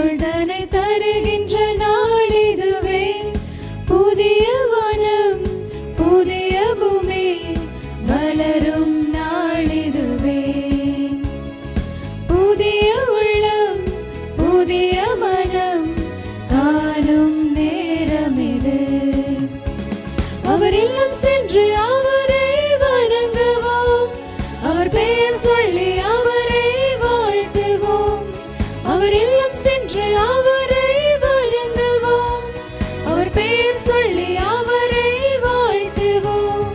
அருள்தனை தருகின்ற நாளிதுவே. புதிய வானம் புதிய பூமி மலரும் நாளிதுவே. புதிய உள்ளம் புதிய மனம் காணும் நேரம் இது. அவர் இல்லம் சென்று அவரை வணங்குவோம், அவர் பெயர் சொல்லி அவரை வாழ்த்துவோம். அவர் இல்லம் சென்று அவரை வணங்குவோம், அவர் பெயர் சொல்லி அவரை வாழ்த்துவோம்.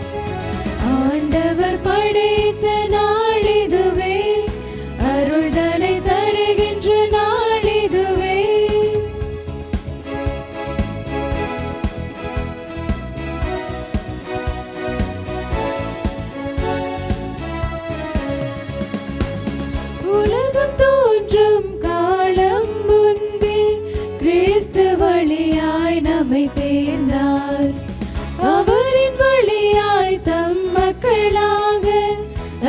ஆண்டவர் படைத்த நாளிதுவே, அருள்தனை தருகின்ற நாளிதுவே. உலகம் தோன்றும் காலம் முன்பே கிறிஸ்து வழியாய் நம்மை தேர்ந்தார். அவரின் வழியாய் தம் மக்களாக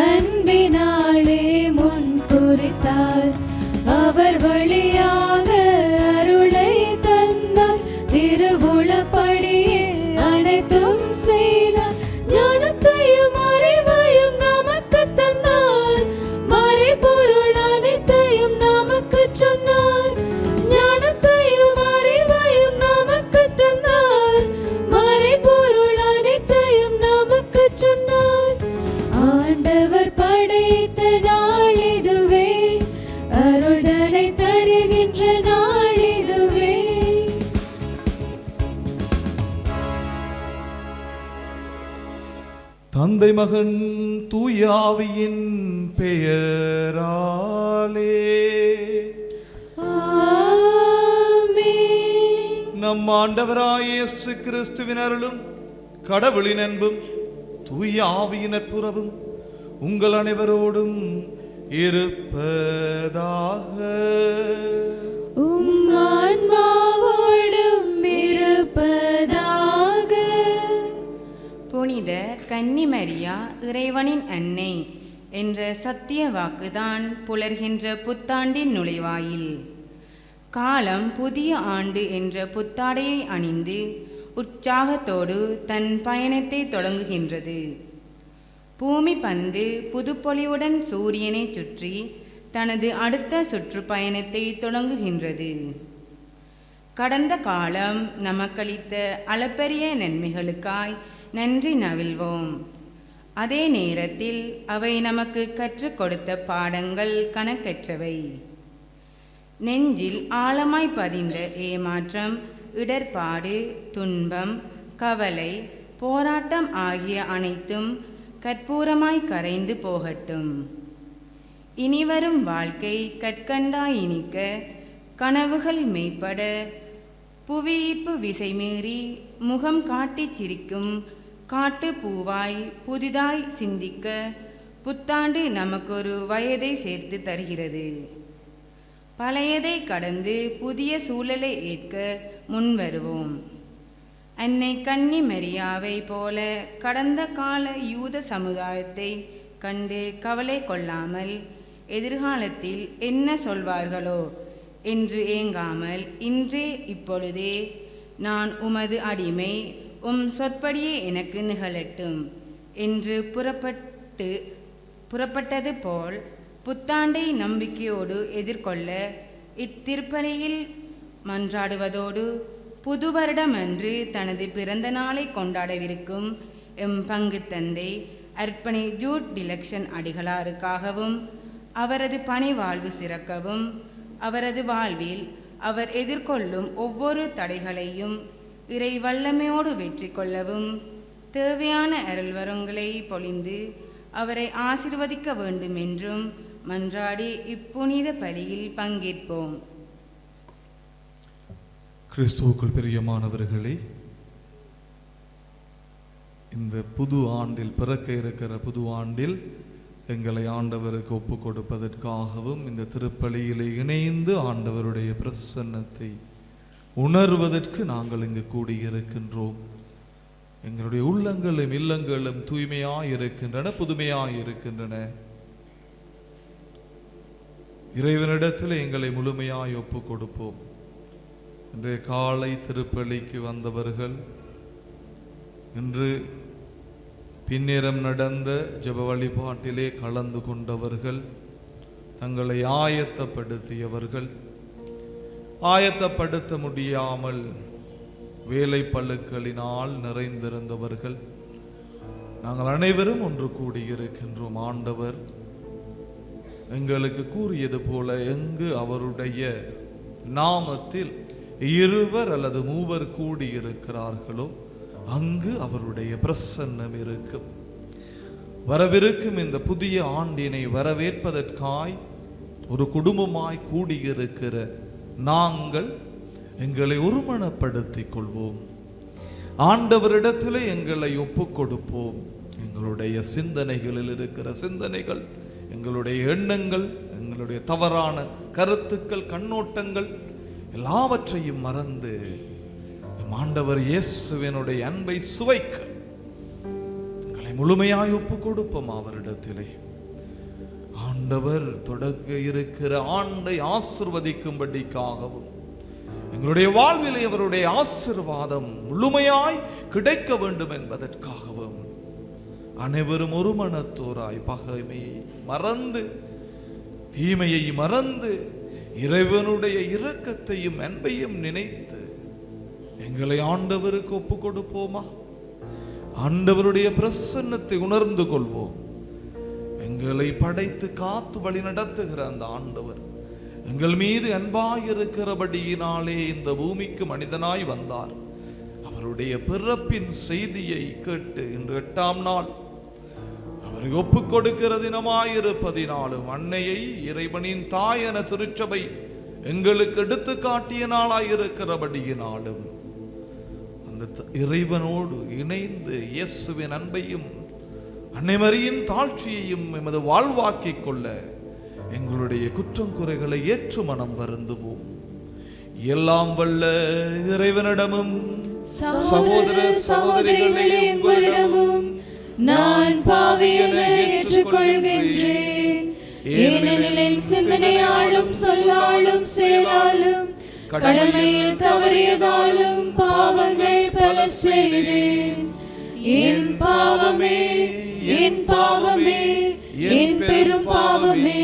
அன்பினாலே முன் குறித்தார். அவர் வழியாக அருளை தந்தார், திருவுளப்படியே அனைத்தும் செய்தார். ஞானத்தையும் அறிவையும் நமக்கு தந்தார், மறைபொருள் அனைத்தையும் நமக்கு சொன்னார். ஞானத்தையும் அறிவையும் நமக்கு தந்தார், மறைபொருள் அனைத்தையும் நமக்கு சொன்னார். ஆண்டவர் படைத்த நாளிதுவே, அருள்தனை தருகின்ற நாளிதுவே. தந்தை மகன் தூய ஆவியின் பெயராலே ஆமென். நம் ஆண்டவராய் இயேசு கிறிஸ்துவின் அருளும் கடவுளின் அன்பும் தூய ஆவியின் நட்புறவும் உங்கள் அனைவரோடும் இருப்பதாக. உம் ஆன்மாவோடும் இருப்பதாக. புனித கன்னிமரியா இறைவனின் அன்னை என்ற சத்திய வாக்குதான் புலர்கின்ற புத்தாண்டின் நுழைவாயில். காலம் புதிய ஆண்டு என்ற புத்தாடையை அணிந்து உற்சாகத்தோடு தன் பயணத்தை தொடங்குகின்றது. பூமி பந்து புதுப்பொலிவுடன் சூரியனை சுற்றி தனது அடுத்த சுற்றுப்பயணத்தை தொடங்குகின்றது. கடந்த காலம் நமக்களித்த அளப்பரிய நன்மைகளுக்காய் நன்றி நவில்வோம். அதே நேரத்தில் அவை நமக்கு கற்றுக் கொடுத்த பாடங்கள் கணக்கற்றவை. நெஞ்சில் ஆழமாய் பதிந்த ஏமாற்றம், இடர்பாடு, துன்பம், கவலை, போராட்டம் ஆகிய அனைத்தும் கற்பூரமாய் கரைந்து போகட்டும். இனிவரும் வாழ்க்கை கற்கண்டாய் இனிக்க, கனவுகள் மெய்ப்பட, புவியீர்ப்பு விசை மீறி முகம் காட்டிச் சிரிக்கும் காட்டு பூவாய் புதிதாய் சிந்திக்க புத்தாண்டு நமக்கொரு வயதை சேர்த்து தருகிறது. பழையதை கடந்து புதிய சூழலை ஏற்க முன்வருவோம். அன்னை கன்னி மரியாவை போல கடந்த கால யூத சமுதாயத்தை கண்டு கவலை கொள்ளாமல், எதிர்காலத்தில் என்ன சொல்வார்களோ என்று ஏங்காமல், இன்றே இப்பொழுதே நான் உமது அடிமை, உம் சொற்படியே எனக்கு நிகழட்டும் என்று புறப்பட்டது போல் புத்தாண்டை நம்பிக்கையோடு எதிர்கொள்ள இத்திருப்பலியில் மன்றாடுவதோடு, புது வருடமன்று தனது பிறந்த நாளை கொண்டாடவிருக்கும் எம் பங்கு தந்தை அர்ப்பணி ஜூட் டிலக்ஷன் அடிகளாருக்காகவும் அவரது பணி வாழ்வு சிறக்கவும், அவரது வாழ்வில் அவர் எதிர்கொள்ளும் ஒவ்வொரு தடைகளையும் இறை வல்லமையோடு வெற்றி கொள்ளவும் தேவையான அருள்வரங்களை பொழிந்து அவரை ஆசீர்வதிக்க வேண்டும் என்றும் மன்றாடி இப்புனித பலியில் பங்கேற்போம். கிறிஸ்துவுக்குள் பிரியமானவர்களே, இந்த புது ஆண்டில், பிறக்க இருக்கிற புது ஆண்டில் எங்களை ஆண்டவருக்கு ஒப்பு கொடுப்பதற்காகவும் இந்த திருப்பலியிலே இணைந்து ஆண்டவருடைய பிரசன்னத்தை உணர்வதற்கு நாங்கள் இங்கு கூடியிருக்கின்றோம். எங்களுடைய உள்ளங்களும் இல்லங்களும் தூய்மையாய் இருக்கின்றன, புதுமையாய் இருக்கின்றன. இறைவனிடத்தில் எங்களை முழுமையாய் ஒப்பு கொடுப்போம். இன்றைய காலை திருப்பலிக்கு வந்தவர்கள், இன்று பின்னிரம் நடந்த ஜெப வழிபாட்டிலே கலந்து கொண்டவர்கள், தங்களை ஆயத்தப்படுத்தியவர்கள், ஆயத்தப்படுத்த முடியாமல் வேலை பளுக்களினால் நிறைந்திருந்தவர்கள், நாங்கள் அனைவரும் ஒன்று கூடியிருக்கின்றோம். ஆண்டவர் எங்களுக்கு கூறியது போல, எங்கு அவருடைய நாமத்தில் 2 அல்லது 3 கூடியிருக்கிறார்களோ அங்கு அவருடைய பிரசன்னம் இருக்கும். வரவிருக்கும் இந்த புதிய ஆண்டினை வரவேற்பதற்காய் ஒரு குடும்பமாய் கூடியிருக்கிற நாங்கள் எங்களை ஒருமனப்படுத்திக் கொள்வோம். ஆண்டவரிடத்திலே எங்களை ஒப்புக் கொடுப்போம். எங்களுடைய சிந்தனைகளில் இருக்கிற சிந்தனைகள், எங்களுடைய எண்ணங்கள், எங்களுடைய தவறான கருத்துக்கள், கண்ணோட்டங்கள் எல்லாவற்றையும் மறந்து ஆண்டவர் இயேசுவினுடைய அன்பை சுவைக்க எங்களை முழுமையாய் ஒப்பு கொடுப்போம் அவரிடத்திலே. ஆண்டவர் தொடங்க இருக்கிற ஆண்டை ஆசிர்வதிக்கும்படிக்காகவும், எங்களுடைய வாழ்விலே அவருடைய ஆசீர்வாதம் முழுமையாய் கிடைக்க வேண்டும் என்பதற்காகவும் அனைவரும் ஒரு மனத்தோராய் பகைமையை மறந்து, தீமையை மறந்து, இறைவனுடைய இரக்கத்தையும் அன்பையும் நினைத்து எங்களை ஆண்டவருக்கு ஒப்பு கொடுப்போமா? ஆண்டவருடைய பிரசன்னத்தை உணர்ந்து கொள்வோம். எங்களை படைத்து காத்து வழி நடத்துகிற அந்த ஆண்டவர் எங்கள் மீது அன்பாயிருக்கிறபடியினாலே இந்த பூமிக்கு மனிதனாய் வந்தார். அவருடைய பிறப்பின் செய்தியை கேட்டு இன்று 8ஆம் நாள் அவரை ஒப்புக் கொடுக்கிற தினமாயிருப்பதினாலும், அன்னையை இறைவனின் தாய் என திருச்சபை எங்களுக்கு எடுத்து காட்டிய நாளாயிருக்கிறபடியினாலும், அந்த இறைவனோடு இணைந்து இயேசுவின் அன்பையும் அன்னை மரியின் தாழ்ச்சியையும் எமது வாழ்வாக்கிக் கொள்ள எங்களுடைய குற்றம் குறைகளை ஏற்று மனம் வருந்துவோம். எல்லாம் வல்ல இறைவனிடமும் சகோதர சகோதரிகளே உங்களிடமும் நான் பாவி என ஏற்றுக்கொள்கின்றேன். ஏனெனில் சிந்தனையாலும் சொல்லாலும் செயலாலும் கடமையில் தவறியதாலும் பாவங்கள் பல செய்தேன். என் பாவமே, என் பாவமே, என் பெரும் பாவமே.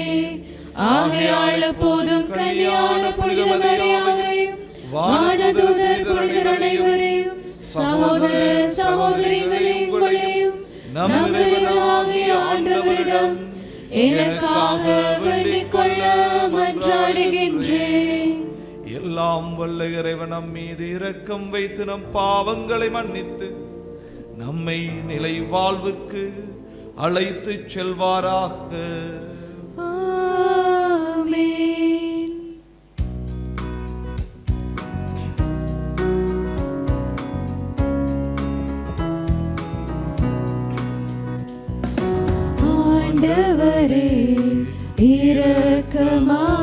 ஆகையால் போதும் கல்யாண புனித மரியாதையும் வானதூதர் புனிதர் அனைவரையும் சகோதர சகோதரிகளே உங்களையும் நம் இறைவனாகிய ஆண்டவரிடம் எனக்காக வேண்டிக் கொள்ள மன்றாடுகின்றேன். எல்லாம் வல்ல இறைவன் நம் மீது இரக்கம் வைத்து நம் பாவங்களை மன்னித்து நம்மை நிலை வாழ்வுக்கு அழைத்து செல்வாராக. ஆமென். ஆண்டவரே இரக்கமாயிரும்.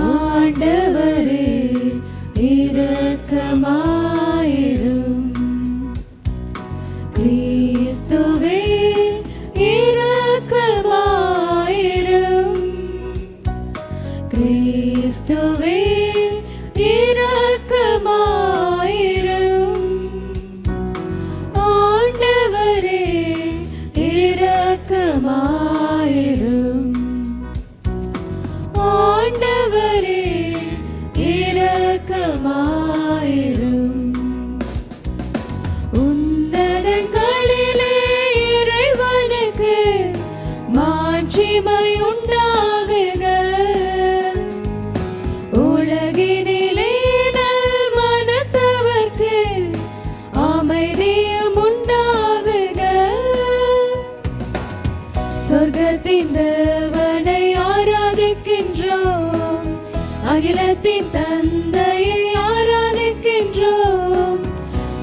ஆண்டவரே இரக்கமாயிரும். கிறிஸ்துவே இரக்கமாயிரும். கிறிஸ்துவே இரக்கமாயிரும். ஆண்டவரே இரக்கமாயிரும். ஆண்டவரே இரக்கமாயிரும். உன்னதங்களிலே இறைவனுக்கு மாட்சிமை உண்டாகுக. உலகினிலே நல் மனத்தவர்க்கு அமைதியும் உண்டாகுக. சொர்க்கத்தின் தேவனை ஆராதிக்கின்றோம். அகிலத்தின் தந்தையை ஆராதிக்கின்றோம்.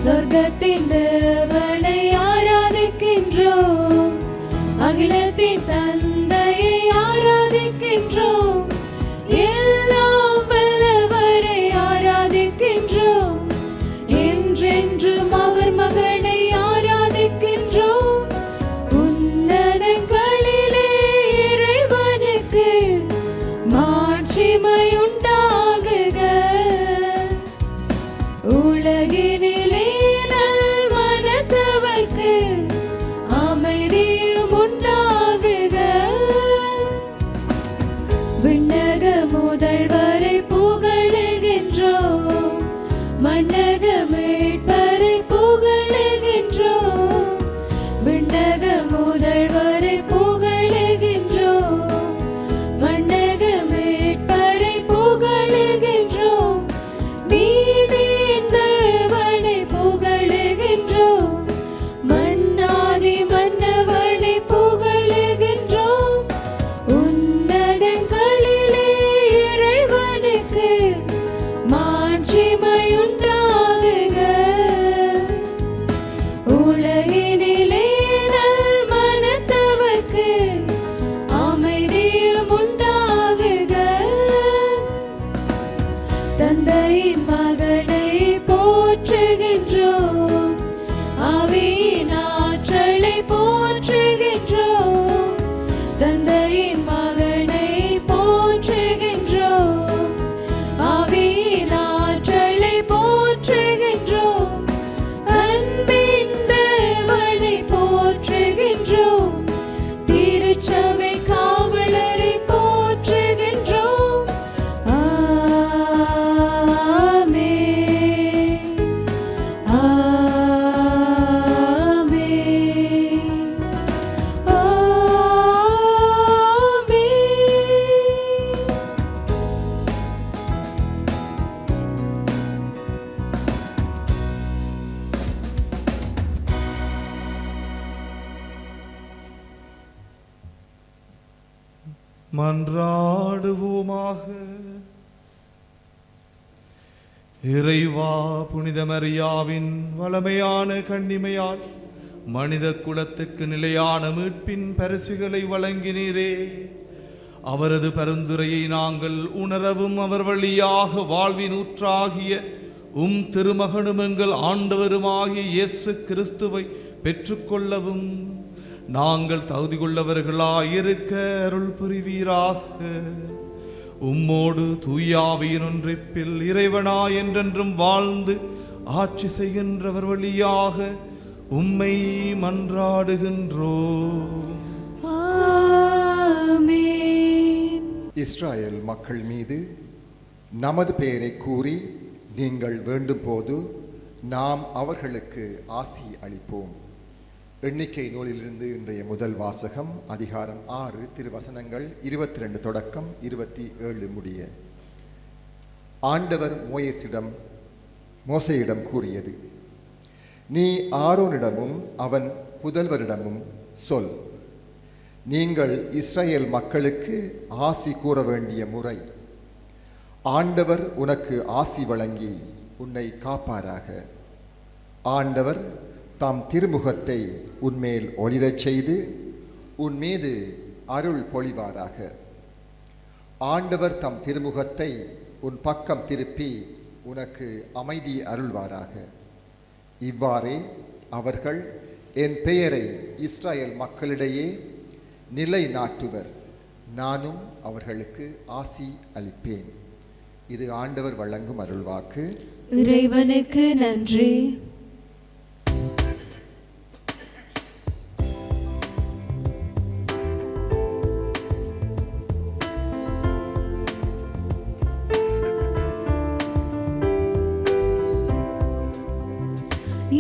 சொர்க்கத்தின் தேவனை ஆராதிக்கின்றோம். அகிலத்தின் தந்தையை ஆராதிக்கின்றோம். எல்லாம் வல்லவரை ஆராதிக்கின்றோம். என்றென்றும் அவர் மகனை ஆராதிக்கின்றோம். உன்னதங்களிலே மாட்சிமையுண்டாகுக. உலகினிலே நல் மனத்தவர்க்கு அமைதியும் உண்டாகுக. விண்ணக முதல்வரை புகழுகின்றோம், மண்ணக மீட்பரை புகழுகின்றோம். விண்ணக முதல்வரை புகழுகின்றோம், மண்ணக மீட்பரை புகழுகின்றோம். நீதியின் தேவனை புகழுகின்றோம், மன்னாதி மன்னவனை புகழுகின்றோம். உன்னதங்களிலே இறைவனுக்கு மாட்சிமையுண்டாகுக. உலகினிலே நல் மனத்தவர்க்கு அமைதியும் உண்டாகுக. தந்தையின் மகனை போற்றுகின்றோம், ஆவியின் ஆற்றலை போற்றுகின்றோம். தந்தையின் மகனை போற்றுகின்றோம், ஆவியின் ஆற்றலை போற்றுகின்றோம். அன்பின் தேவனை போற்றுகின்றோம், திருச்சபை காவலரை போற்றுகின்றோம். ஆமென், ஆமென், ஆமென். மன்றாடுவோமாக. இறைவா, புனித மரியாவின் வளமையான கன்னிமையால் மனித குலத்துக்கு நிலையான மீட்பின் பரிசுகளை வழங்கினீரே. அவரது பரிந்துரையை நாங்கள் உணரவும் அவர் வழியாக வாழ்வின் ஊற்றாகிய திருமகனும் எங்கள் ஆண்டவருமாகிய இயேசு கிறிஸ்துவை பெற்றுக்கொள்ளவும் நாங்கள் தகுதி கொள்ளவர்களாயிருக்க அருள் புரிவீராக. உம்மோடு தூயாவியின் ஒன்றிப்பில் இறைவனா என்றென்றும் வாழ்ந்து ஆட்சி செய்கின்றவர் வழியாக உம்மை மன்றாடுகின்றோம். ஆமென். இஸ்ராயேல் மக்கள் மீது நமது பெயரை கூறி நீங்கள் வேண்டும் போது நாம் அவர்களுக்கு ஆசி அளிப்போம். எண்ணிக்கை நூலிலிருந்து இன்றைய முதல் வாசகம், அதிகாரம் 6, திருவசனங்கள் 22 தொடக்கம் 27 முடிய. ஆண்டவர் மோசேயிடம் கூறியது, நீ ஆரோனிடமும் அவன் புதல்வரிடமும் சொல், நீங்கள் இஸ்ரவேல் மக்களுக்கு ஆசி கூற வேண்டிய முறை. ஆண்டவர் உனக்கு ஆசி வழங்கி உன்னை காப்பாராக. ஆண்டவர் தாம் திருமுகத்தை உன்மேல் ஒளிரச் செய்து உன் மீது அருள் பொழிவாராக. ஆண்டவர் தம் திருமுகத்தை உன் பக்கம் திருப்பி உனக்கு அமைதி அருள்வாராக. இவ்வாறே அவர்கள் என் பெயரை இஸ்ரவேல் மக்களிடையே நிலை நாட்டுவர். நானும் அவர்களுக்கு ஆசி அளிப்பேன். இது ஆண்டவர் வழங்கும் அருள்வாக்கு. இறைவனுக்கு நன்றி.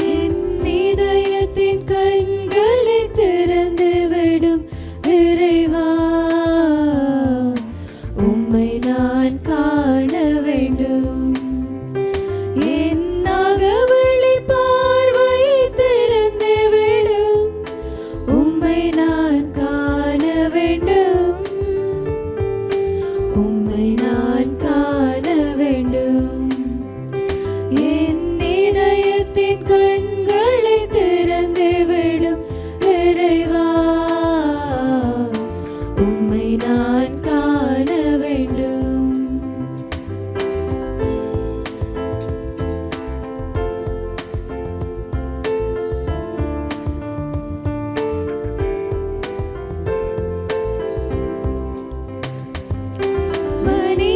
என் இதயத்தின் கண்களை திறந்து விடும் இறைவா, உம்மை நான் காண வேண்டும். என் அகவழி பார்வையை திறந்து விடும், உம்மை நான் காண வேண்டும். உம்மை நான் காண வேண்டும். என் இதயத்தின் கண்களை திறந்து விடும் இறைவா, உம்மை நான் காண வேண்டும். மனிதனை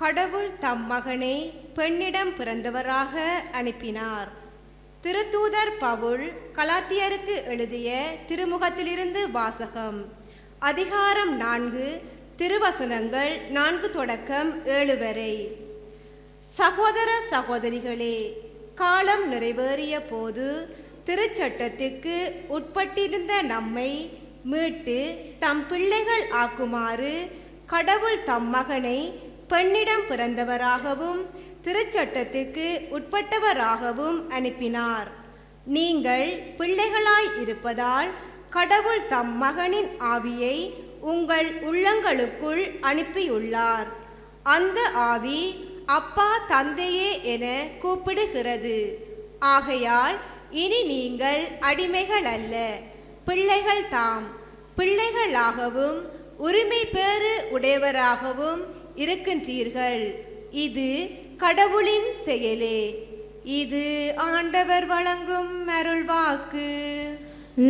கடவுள் தம் மகனை பெண்ணிடம் பிறந்தவராக அனுப்பினார். திருத்தூதர் பவுல் கலாத்தியருக்கு எழுதிய திருமுகத்திலிருந்து வாசகம். அதிகாரம் 4, திருவசனங்கள் 4 தொடக்கம் 7 வரை. சகோதர சகோதரிகளே, காலம் நிறைவேறிய போது திருச்சட்டத்துக்கு உட்பட்டிருந்த நம்மை மீட்டு தம் பிள்ளைகள் ஆக்குமாறு கடவுள் தம் மகனை பெண்ணிடம் பிறந்தவராகவும் திருச்சட்டத்துக்கு உட்பட்டவராகவும் அனுப்பினார். நீங்கள் பிள்ளைகளாய் இருப்பதால் கடவுள் தம் மகனின் ஆவியை உங்கள் உள்ளங்களுக்குள் அனுப்பியுள்ளார். அந்த ஆவி அப்பா தந்தையே என கூப்பிடுகிறது. ஆகையால் இனி நீங்கள் அடிமைகள் அல்ல, பிள்ளைகள் தாம். பிள்ளைகளாகவும் உரிமை பேறு உடையவராகவும் இருக்கின்றீர்கள். இது கடவுளின் செயலே. இது ஆண்டவர் வழங்கும் அருள்வாக்கு.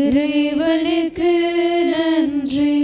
இறைவனுக்கு நன்றி.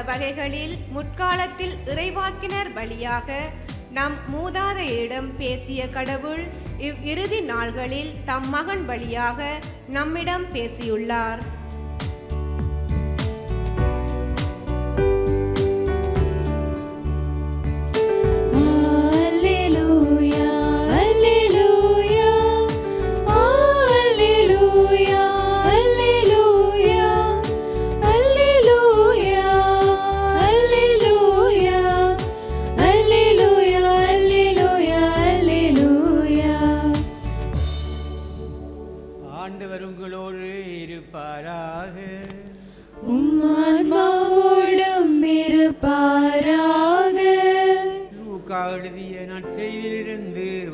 வகைகளில் முற்காலத்தில் இறைவாக்கினர் வழியாக நம் மூதாதையரிடம் பேசிய கடவுள் இவ்விறுதி நாள்களில் தம் மகன் வழியாக நம்மிடம் பேசியுள்ளார்.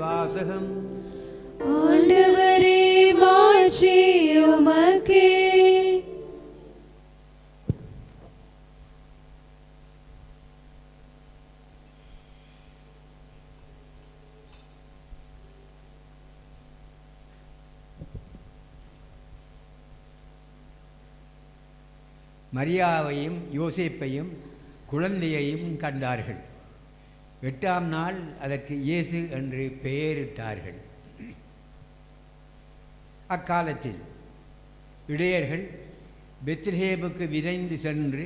வாசகம். ஆண்டவரே மாட்சி உமக்கே. மரியாவையும் யோசேப்பையும் குழந்தையையும் கண்டார்கள். 8ஆம் நாள் அதற்கு இயேசு என்று பெயரிட்டார்கள். அக்காலத்தில் இடையர்கள் பெத்லஹேமுக்கு விரைந்து சென்று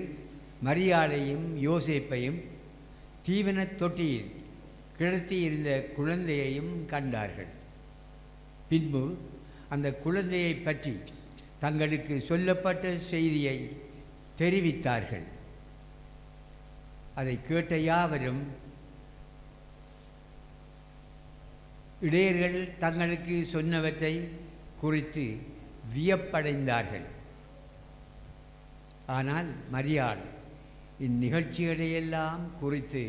மரியாளையும் யோசேப்பையும் தீவனத் தொட்டியில் கிடத்தியிருந்த குழந்தையையும் கண்டார்கள். பின்பு அந்த குழந்தையை பற்றி தங்களுக்கு சொல்லப்பட்ட செய்தியை தெரிவித்தார்கள். அதை கேட்ட யாவரும் இடையர்கள் தங்களுக்கு சொன்னவற்றை குறித்து வியப்படைந்தார்கள். ஆனால் மரியாள் இந்நிகழ்ச்சிகளையெல்லாம் குறித்து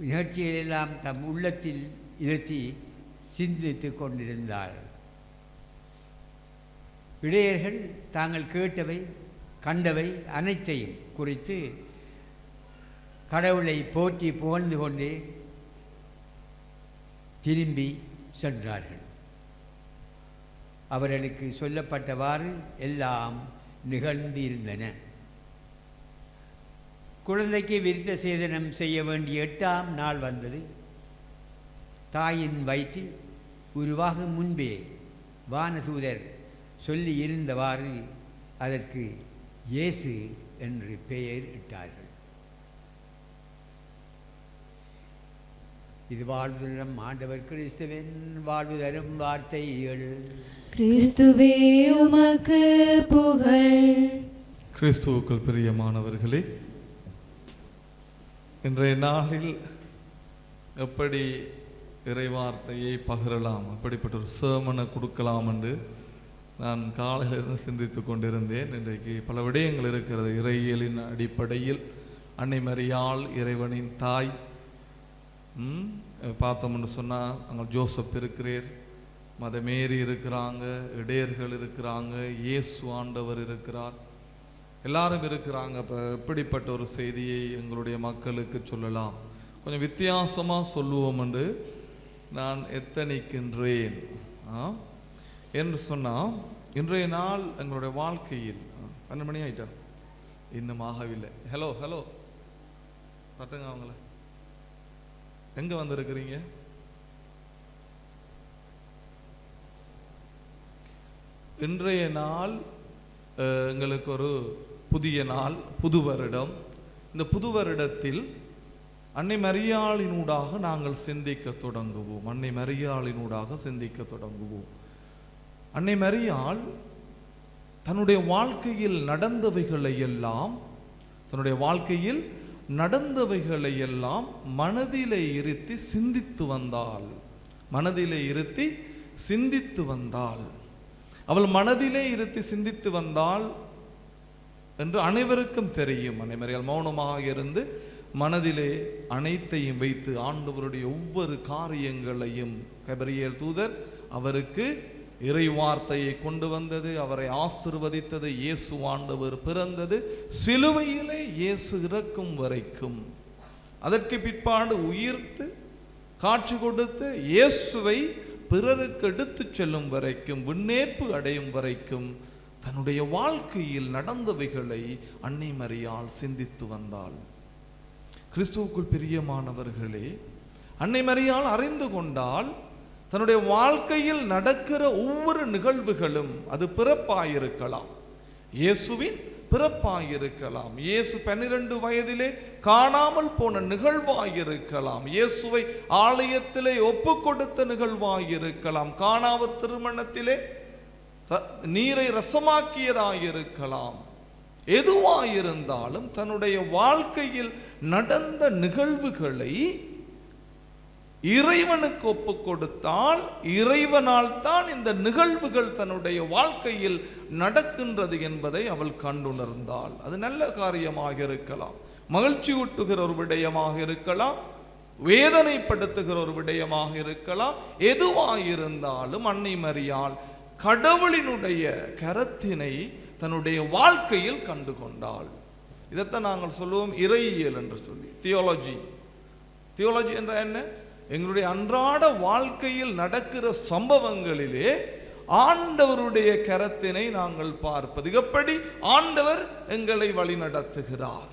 நிகழ்ச்சிகளெல்லாம் தம் உள்ளத்தில் இருத்தி சிந்தித்து கொண்டிருந்தார். இடையர்கள் தாங்கள் கேட்டவை கண்டவை அனைத்தையும் குறித்து கடவுளை போற்றி புகழ்ந்து கொண்டே திரும்பி சென்றார்கள். அவர்களுக்கு சொல்லப்பட்டவாறு எல்லாம் நிகழ்ந்திருந்தன. குழந்தைக்கு விருத்த சேதனம் செய்ய வேண்டிய 8ஆம் நாள் வந்தது. தாயின் வயிற்றில் உருவாகும் முன்பே வானதூதர் சொல்லி இருந்தவாறு அதற்கு இயேசு என்று பெயர் இட்டார்கள். இது வாழ்வு தரும் ஆண்டவர் கிறிஸ்துவின் வாழ்வு தரும் வார்த்தைகள். கிறிஸ்துவே உமக்கு புகழ். கிறிஸ்துவுக்குள் பிரியமானவர்களே, இன்றைய நாளில் எப்படி இறைவார்த்தையை பகிரலாம், அப்படிப்பட்ட ஒரு சேமனை கொடுக்கலாம் என்று நான் காலையிலிருந்து சிந்தித்து கொண்டிருந்தேன். இன்றைக்கு பல விடயங்கள் இருக்கிறது. இறையியலின் அடிப்படையில் அன்னை மரியாள் இறைவனின் தாய். பார்த்தோம்னு சொன்னால் அங்கே ஜோசப் இருக்கிறார், மதமேரி இருக்கிறாங்க, இடையர்கள் இருக்கிறாங்க, இயேசு ஆண்டவர் இருக்கிறார், எல்லாரும் இருக்கிறாங்க. இப்போ இப்படிப்பட்ட ஒரு செய்தியை எங்களுடைய மக்களுக்கு சொல்லலாம், கொஞ்சம் வித்தியாசமாக சொல்லுவோம் என்று நான் எத்தனிக்கின்றேன். என்று சொன்னால் இன்றைய நாள் எங்களுடைய வாழ்க்கையில் 12 மணி ஆகிட்டா இன்னும் ஆகவில்லை. ஹலோ ஹலோ தட்டுங்க, அவங்கள எங்கே வந்திருக்கிறீங்க? இன்றைய நாள் எங்களுக்கு ஒரு புதிய நாள், புது வருடம். இந்த புது வருடத்தில் அன்னை மரியாளினூடாக நாங்கள் சிந்திக்க தொடங்குவோம். அன்னை மரியாளினூடாக சிந்திக்க தொடங்குவோம். அன்னை மரியாள் தன்னுடைய வாழ்க்கையில் நடந்தவைகளை எல்லாம் மனதிலே இருத்தி சிந்தித்து வந்தாள். அவள் மனதிலே இருத்தி சிந்தித்து வந்தாள் என்று அனைவருக்கும் தெரியும். அன்னை மரியாள் மௌனமாக இருந்து மனதிலே அனைத்தையும் வைத்து ஆண்டவருடைய ஒவ்வொரு காரியங்களையும் கபிரியேல் தூதர் அவருக்கு இறை வார்த்தையை கொண்டு வந்தது, அவரை ஆசிர்வதித்தது, இயேசு ஆண்டவர் பிறந்தது, சிலுவையிலே இயேசு இறக்கும் வரைக்கும், அதற்கு பிற்பாடு உயிர்த்து காட்சி கொடுத்து இயேசுவை பிறருக்கு எடுத்து செல்லும் வரைக்கும், விண்ணேற்பு அடையும் வரைக்கும் தன்னுடைய வாழ்க்கையில் நடந்தவைகளை அன்னை மரியாள் சிந்தித்து வந்தாள். கிறிஸ்துவுக்குள் பிரியமானவர்களே, அன்னை மரியாள் அறிந்து கொண்டால் தன்னுடைய வாழ்க்கையில் நடக்கிற ஒவ்வொரு நிகழ்வுகளும், அது பிறப்பாயிருக்கலாம், இயேசுவின் பிறப்பாயிருக்கலாம், இயேசு 12 வயதிலே காணாமல் போன நிகழ்வாயிருக்கலாம், இயேசுவை ஆலயத்திலே ஒப்பு கொடுத்த நிகழ்வாயிருக்கலாம், கானாவர் திருமணத்திலே நீரை ரசமாக்கியதாயிருக்கலாம். எதுவாயிருந்தாலும் தன்னுடைய வாழ்க்கையில் நடந்த நிகழ்வுகளை இறைவனுக்கு ஒப்பு கொடுத்தால் இறைவனால் தான் இந்த நிகழ்வுகள் தன்னுடைய வாழ்க்கையில் நடக்கின்றது என்பதை அவள் கண்டுணர்ந்தாள். அது நல்ல காரியமாக இருக்கலாம், மகிழ்ச்சி ஊட்டுகிற ஒரு விடயமாக இருக்கலாம், வேதனைப்படுத்துகிற ஒரு விடயமாக இருக்கலாம். எதுவாயிருந்தாலும் அன்னை மரியாள் கடவுளினுடைய கரத்தினை தன்னுடைய வாழ்க்கையில் கண்டு கொண்டாள். இதைத்தான் நாங்கள் சொல்லுவோம் இறையியல் என்று சொல்லி. தியோலஜி என்ற என்ன? எங்களுடைய அன்றாட வாழ்க்கையில் நடக்கிற சம்பவங்களிலே ஆண்டவருடைய கரத்தினை நாங்கள் பார்ப்பது, எப்படி ஆண்டவர் எங்களை வழி நடத்துகிறார்.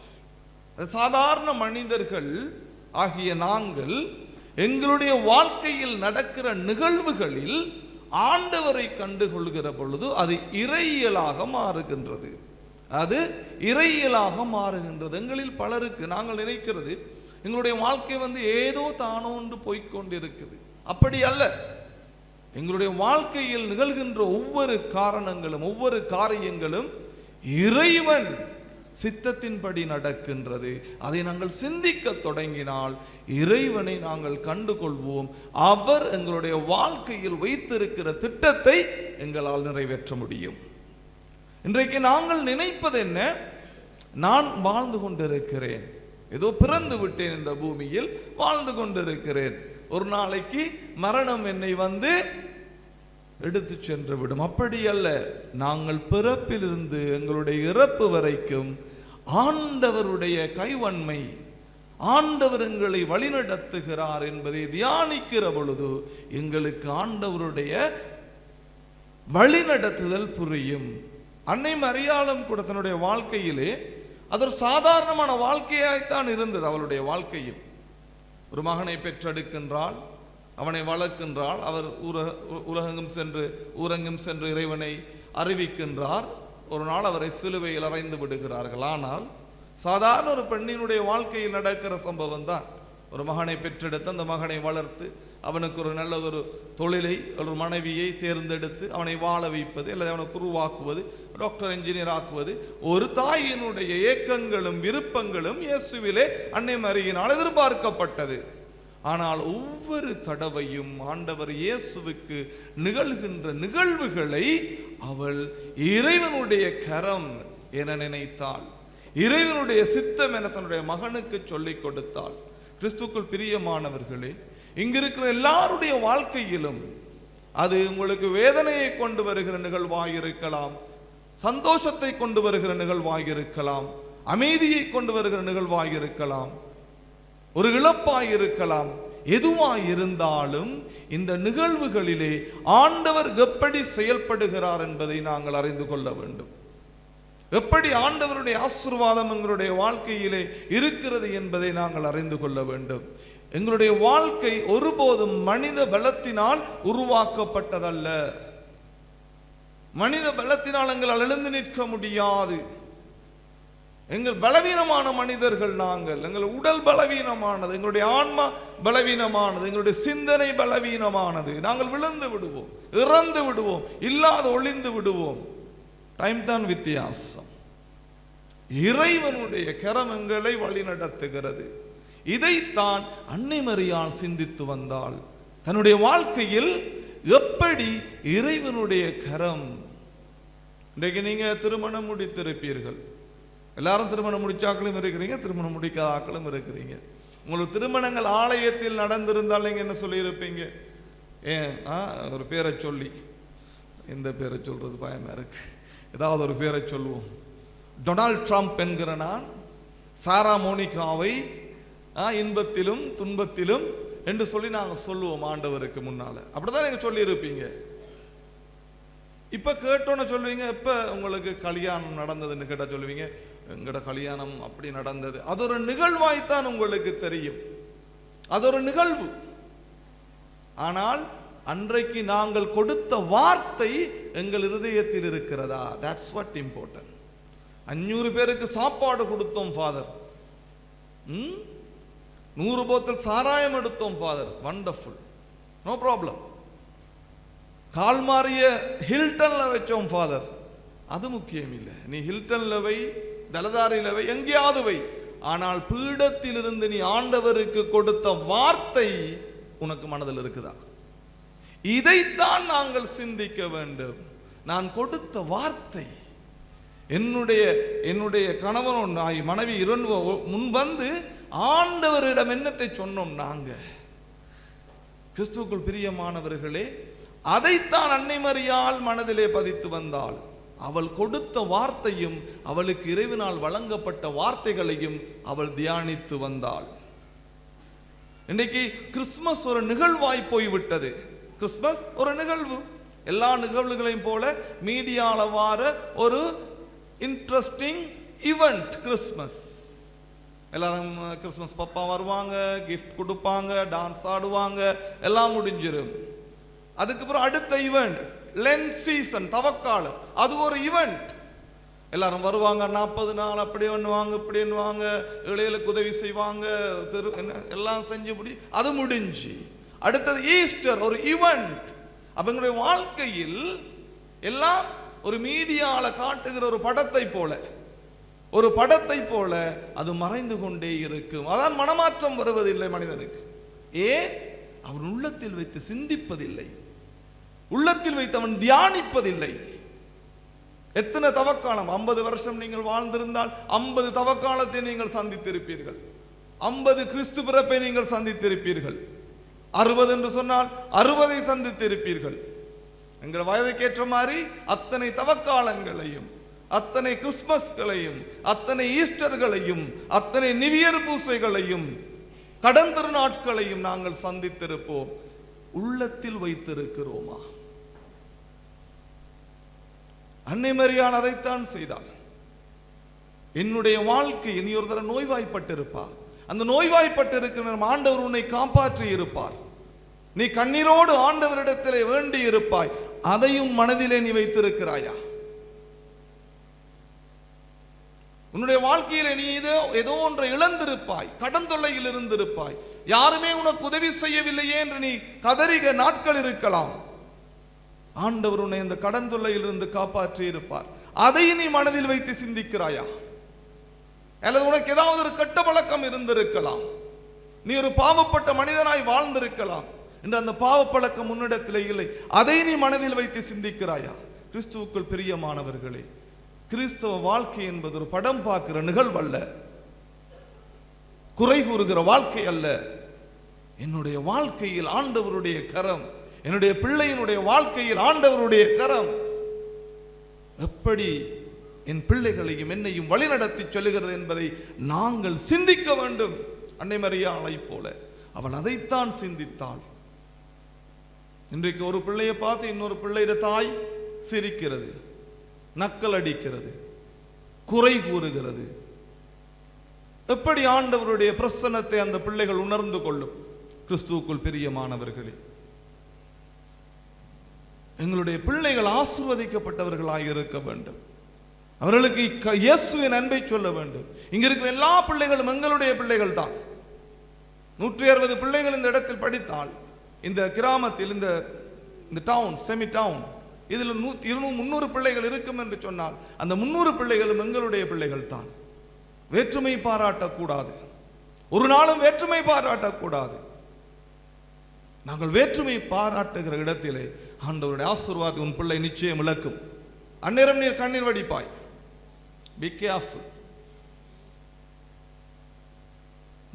சாதாரண மனிதர்கள் ஆகிய நாங்கள் எங்களுடைய வாழ்க்கையில் நடக்கிற நிகழ்வுகளில் ஆண்டவரை கண்டுகொள்கிற பொழுது அது இறையியலாக மாறுகின்றது. எங்களில் பலருக்கு நாங்கள் நினைக்கிறது எங்களுடைய வாழ்க்கை ஏதோ தானோ என்று போய்கொண்டிருக்குது. அப்படி அல்ல. எங்களுடைய வாழ்க்கையில் நிகழ்கின்ற ஒவ்வொரு காரணங்களும், ஒவ்வொரு காரியங்களும் இறைவன் சித்தத்தின்படி நடக்கின்றது. அதை நாங்கள் சிந்திக்க தொடங்கினால் இறைவனை நாங்கள் கண்டுகொள்வோம். அவர் எங்களுடைய வாழ்க்கையில் வைத்திருக்கிற திட்டத்தை எங்களால் நிறைவேற்ற முடியும். இன்றைக்கு நாங்கள் நினைப்பது என்ன? நான் வாழ்ந்து கொண்டிருக்கிறேன், ஏதோ பிறந்து விட்டேன், இந்த பூமியில் வாழ்ந்து கொண்டிருக்கிறேன், ஒரு நாளைக்கு மரணம் என்னை எடுத்து சென்று விடும். அப்படி அல்ல. நாங்கள் பிறப்பிலிருந்து எங்களுடைய இறப்பு வரைக்கும் ஆண்டவருடைய கைவன்மை, ஆண்டவர் எங்களை வழிநடத்துகிறார் என்பதை தியானிக்கிற பொழுது எங்களுக்கு ஆண்டவருடைய வழிநடத்துதல் புரியும். அன்னை மரியாளும் கூட தன்னுடைய வாழ்க்கையிலே அது ஒரு சாதாரணமான வாழ்க்கையாய்த்தான் இருந்தது. அவளுடைய வாழ்க்கையில் ஒரு மகனை பெற்றெடுக்கின்றாள், அவனை வளர்க்கின்றாள், அவர் ஊரங்கும் சென்று இறைவனை அறிவிக்கின்றார். ஒரு நாள் அவரை சிலுவையில் அறைந்து விடுகிறார்கள். ஆனால் சாதாரண ஒரு பெண்ணினுடைய வாழ்க்கையில் நடக்கிற சம்பவம் தான். ஒரு மகனை பெற்றெடுத்து அந்த மகனை வளர்த்து அவனுக்கு ஒரு நல்ல ஒரு தொழிலை, ஒரு மனைவியை தேர்ந்தெடுத்து அவனை வாழ வைப்பது, அல்லது அவனை உருவாக்குவது, டாக்டர் இன்ஜினியர் ஆக்குவது, ஒரு தாயினுடைய ஏக்கங்களும் விருப்பங்களும் இயேசுவிலே அன்னை மரியினால் எதிர்பார்க்கப்பட்டது. ஆனால் ஒவ்வொரு தடவையும் ஆண்டவர் இயேசுவுக்கு நிகழ்கின்ற நிகழ்வுகளை அவள் இறைவனுடைய கரம் என நினைத்தாள், இறைவனுடைய சித்தம் என தன்னுடைய மகனுக்கு சொல்லிக் கொடுத்தாள். கிறிஸ்துக்குள் பிரியமானவர்களே, இங்கிருக்கிற எல்லாருடைய வாழ்க்கையிலும் அது உங்களுக்கு வேதனையை கொண்டு வருகிற நிகழ்வாயிருக்கலாம், சந்தோஷத்தை கொண்டு வருகிற நிகழ்வாயிருக்கலாம், அமைதியை கொண்டு வருகிற நிகழ்வாயிருக்கலாம், ஒரு இழப்பாயிருக்கலாம். எதுவாயிருந்தாலும் இந்த நிகழ்வுகளிலே ஆண்டவர் எப்படி செயல்படுகிறார் என்பதை நாங்கள் அறிந்து கொள்ள வேண்டும். எப்படி ஆண்டவருடைய ஆசீர்வாதம் எங்களுடைய வாழ்க்கையிலே இருக்கிறது என்பதை நாங்கள் அறிந்து கொள்ள வேண்டும். எங்களுடைய வாழ்க்கை ஒருபோதும் மனித பலத்தினால் உருவாக்கப்பட்டதல்ல. மனித பலத்தினால் எங்களால் எழுந்து நிற்க முடியாது. எங்கள் பலவீனமான மனிதர்கள் நாங்கள். எங்கள் உடல் பலவீனமானது, எங்களுடைய ஆன்மா பலவீனமானது, எங்களுடைய சிந்தனை பலவீனமானது. நாங்கள் விழுந்து விடுவோம், இறந்து விடுவோம், இல்லாத ஒளிந்து விடுவோம். டைம் தான் வித்தியாசம். இறைவனுடைய கரம் எங்களை வழி நடத்துகிறது. இதைத்தான் அன்னை மரியாள் சிந்தித்து வந்தாள். தன்னுடைய வாழ்க்கையில் எப்படி இறைவனுடைய கரம். இன்றைக்கு நீங்க திருமணம் முடித்திருப்பீர்கள். எல்லாரும் திருமணம் முடிச்சாக்களும் இருக்கிறீங்க, திருமணம் முடிக்காத ஆக்களும் இருக்கிறீங்க. உங்களுக்கு திருமணங்கள் ஆலயத்தில் நடந்திருந்தால் நீங்க என்ன சொல்லியிருப்பீங்க? ஒரு பேரை சொல்லி, இந்த பேரை சொல்றது பயமா இருக்கு, ஏதாவது ஒரு பேரை சொல்லுவோம். டொனால்ட் ட்ரம்ப் என்கிற நான் சாரா மோனிகாவை இன்பத்திலும் துன்பத்திலும் என்று சொல்லி நாங்கள் சொல்லுவோம் ஆண்டவருக்கு முன்னால. அப்படிதான் நீங்க சொல்லி இருப்பீங்க. இப்ப கேட்டோன்னு சொல்லுவீங்க, இப்ப உங்களுக்கு கல்யாணம் நடந்ததுன்னு கேட்டா சொல்லுவீங்க, எங்கட கல்யாணம் அப்படி நடந்தது. அது ஒரு நிகழ்வாய்த்தான் உங்களுக்கு தெரியும், அது ஒரு நிகழ்வு. ஆனால் அன்றைக்கு நாங்கள் கொடுத்த வார்த்தை எங்கள் இருதயத்தில் இருக்கிறதா? That's what important. 500 பேருக்கு சாப்பாடு கொடுத்தோம் ஃபாதர், 100 போத்தல் சாராயம் எடுத்தோம் ஃபாதர், வண்டர்ஃபுல், நோ ப்ராப்ளம். கால் மாறிய ஹில்டன்ல வச்சோம் ஃபாதர், அது முக்கியம் இல்லை. நீ ஹில்டன்ல வை, தலதாரில வை, எங்கேயாவது வை. ஆனால் பீடத்தில் இருந்து நீ ஆண்டவருக்கு கொடுத்த வார்த்தை உனக்கு மனதில் இருக்குதா? இதைத்தான் நாங்கள் சிந்திக்க வேண்டும். நான் கொடுத்த வார்த்தை, என்னுடைய கணவன் மனைவி முன் வந்து ஆண்டவரிடம் என்னத்தை சொன்னோம் நாங்க? கிறிஸ்துவுக்குள் பிரியமானவர்களே, அதைத்தான் அன்னை மரியாள் மனதிலே பதித்து வந்தாள். அவள் கொடுத்த வார்த்தையும் அவளுக்கு இறைவனால் வழங்கப்பட்ட வார்த்தைகளையும் அவள் தியானித்து வந்தாள். இன்றைக்கு கிறிஸ்துமஸ் ஒரு நிகழ்வாய் போய்விட்டது. கிறிஸ்துமஸ் ஒரு நிகழ்வு. எல்லா நிகழ்வுகளையும் போல மீடியால வார ஒரு இன்ட்ரெஸ்டிங் ஈவெண்ட் கிறிஸ்துமஸ். எல்லாரும் கிறிஸ்துமஸ் பப்பா வருவாங்க, கிஃப்ட் கொடுப்பாங்க, டான்ஸ் ஆடுவாங்க, எல்லாம் முடிஞ்சிடும். அதுக்கப்புறம் அடுத்த ஈவெண்ட் லென்ட் சீசன், தவக்காலம், அது ஒரு ஈவெண்ட். எல்லாரும் வருவாங்க, 40 நாள் அப்படி பண்ணுவாங்க, இப்படி பண்ணுவாங்க, இளையலுக்கு உதவி செய்வாங்க, எல்லாம் செஞ்சு முடி, அது முடிஞ்சு. அடுத்தது ஈஸ்டர், ஒரு ஈவெண்ட். அப்ப எங்களுடைய வாழ்க்கையில் எல்லாம் ஒரு மீடியால காட்டுகிற ஒரு படத்தை போல அது மறைந்து கொண்டே இருக்கும். அதான் மனமாற்றம் வருவதில்லை மனிதனுக்கு. ஏன்? அவன் உள்ளத்தில் வைத்து சிந்திப்பதில்லை, உள்ளத்தில் வைத்து அவன் தியானிப்பதில்லை. எத்தனை தவக்காலம்? 50 வருஷம் நீங்கள் வாழ்ந்திருந்தால் 50 தவக்காலத்தை நீங்கள் சந்தித்திருப்பீர்கள். 50 கிறிஸ்து பிறப்பை நீங்கள் சந்தித்திருப்பீர்கள். 60 என்று சொன்னால் 60 சந்தித்திருப்பீர்கள். எங்கள் வயதுக்கேற்ற மாதிரி அத்தனை தவக்காலங்களையும், அத்தனை கிறிஸ்துமஸ்களையும், அத்தனை ஈஸ்டர்களையும், அத்தனை நிவியர் பூசைகளையும், கடன் திருநாட்களையும் நாங்கள் சந்தித்திருப்போம். உள்ளத்தில் வைத்திருக்கிறோமா? அன்னை மரியாள் அதைத்தான் செய்தாள். என்னுடைய வாழ்க்கை, இனி ஒரு தடவை நோய்வாய்ப்பட்டிருப்பார். அந்த நோய்வாய்ப்பட்டிருக்கிற ஆண்டவர் உன்னை காப்பாற்றி இருப்பார். நீ கண்ணீரோடு ஆண்டவரிடத்திலே வேண்டி இருப்பாய். அதையும் மனதிலே நீ வைத்திருக்கிறாயா? உன்னுடைய வாழ்க்கையில நீ ஏதோ ஒன்றை இழந்திருப்பாய், கடன் தொல்லையில் இருந்திருப்பாய், யாருமே உனக்கு உதவி செய்யவில்லையே என்று நீ கதறிக நாட்கள் இருக்கலாம். ஆண்டவர் உன்னை இந்த கடன் தொல்லையில் இருந்து காப்பாற்றி இருப்பார். அதை நீ மனதில் வைத்து சிந்திக்கிறாயா? அல்லது உனக்கு ஏதாவது ஒரு கெட்ட பழக்கம் இருந்திருக்கலாம், நீ ஒரு பாவப்பட்ட மனிதனாய் வாழ்ந்திருக்கலாம் என்று அந்த பாவப்பழக்கம் முன்னிடத்திலே இல்லை. அதை நீ மனதில் வைத்து சிந்திக்கிறாயா? கிறிஸ்துவுக்குள் பிரியமானவர்களே, கிறிஸ்தவ வாழ்க்கை என்பது ஒரு படம் பார்க்கிற நிகழ்வல்ல, குறை கூறுகிற வாழ்க்கை அல்ல. என்னுடைய வாழ்க்கையில் ஆண்டவருடைய கரம், என்னுடைய பிள்ளையினுடைய வாழ்க்கையில் ஆண்டவருடைய கரம் எப்படி என் பிள்ளைகளையும் என்னையும் வழிநடத்தி சொல்லுகிறது என்பதை நாங்கள் சிந்திக்க வேண்டும். அன்னை மரியாளை போல அவள் அதைத்தான் சிந்தித்தாள். இன்றைக்கு ஒரு பிள்ளையை பார்த்து இன்னொரு பிள்ளைയുടെ தாய் சிரிக்கிறது, நக்கல் அடிக்கிறது, குறை கூறுகிறது. எப்படி ஆண்டவருடைய பிரசன்னத்தை அந்த பிள்ளைகள் உணர்ந்து கொள்ளும்? கிறிஸ்துவுக்குள் பிரியமானவர்களே, எங்களுடைய பிள்ளைகள் ஆசீர்வதிக்கப்பட்டவர்களாக இருக்க வேண்டும். அவர்களுக்கு இயேசுவின் அன்பை சொல்ல வேண்டும். இங்க இருக்கிற எல்லா பிள்ளைகளும் எங்களுடைய பிள்ளைகள் தான். 160 பிள்ளைகள் இந்த இடத்தில் படித்தால், இந்த கிராமத்தில், இந்த டவுன், செமி டவுன், இதில் 200-300 பிள்ளைகள் இருக்கும் என்று சொன்னால் அந்த 300 பிள்ளைகளும் எங்களுடைய பிள்ளைகள் தான். வேற்றுமை பாராட்டக்கூடாது, ஒரு நாளும் வேற்றுமை பாராட்டக்கூடாது. நாங்கள் வேற்றுமை பாராட்டுகிற இடத்திலே ஆண்டவருடைய ஆசீர்வாதம் உன் பிள்ளை நிச்சயம் இழக்கும். அந்நேரம் நீர் கண்ணீர் வடிப்பாய். Be careful.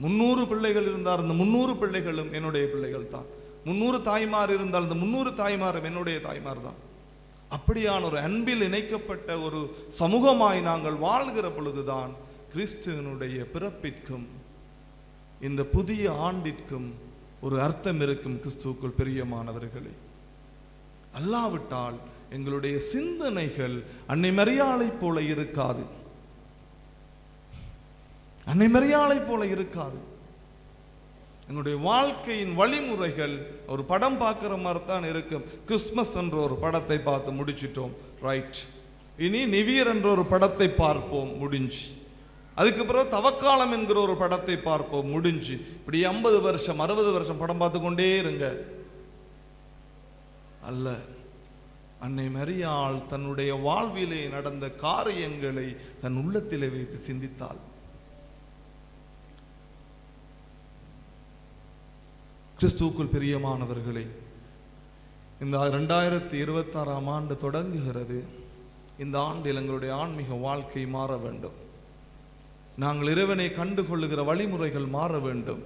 300 பிள்ளைகள் இருந்தார், அந்த 300 பிள்ளைகளும் என்னுடைய பிள்ளைகள் தான். 300 தாய்மார் இருந்தால் அந்த 300 தாய்மாரும் என்னுடைய தாய்மார் தான். அப்படியான ஒரு அன்பில் இணைக்கப்பட்ட ஒரு சமூகமாய் நாங்கள் வாழ்கிற பொழுதுதான் கிறிஸ்துவனுடைய பிறப்பிற்கும் இந்த புதிய ஆண்டிற்கும் ஒரு அர்த்தம் இருக்கும். கிறிஸ்துவுக்குள் பிரியமானவர்களே, அல்லாவிட்டால் எங்களுடைய சிந்தனைகள் அன்னை மரியாளை போல இருக்காது. அன்னை மரியாளை போல இருக்காது. எங்களுடைய வாழ்க்கையின் வழிமுறைகள் ஒரு படம் பார்க்கிற மாதிரி தான் இருக்கும். கிறிஸ்மஸ் என்ற ஒரு படத்தை பார்த்து முடிச்சிட்டோம், ரைட். இனி நிவியர் என்ற ஒரு படத்தை பார்ப்போம், முடிஞ்சு. அதுக்கு பிறகு தவக்காலம் என்கிற ஒரு படத்தை பார்ப்போம், முடிஞ்சு. இப்படி 50 வருஷம் 60 வருஷம் படம் பார்த்து கொண்டே இருங்க. அல்ல, அன்னை மரியாள் தன்னுடைய வாழ்விலே நடந்த காரியங்களை தன் உள்ளத்திலே வைத்து சிந்தித்தாள். கிறிஸ்துவுக்குள் பிரியமானவர்களே, இந்த 2026ஆம் ஆண்டு தொடங்குகிறது. இந்த ஆண்டில் எங்களுடைய ஆன்மீக வாழ்க்கை மாற வேண்டும். நாங்கள் இறைவனை கண்டுகொள்ளுகிற வழிமுறைகள் மாற வேண்டும்.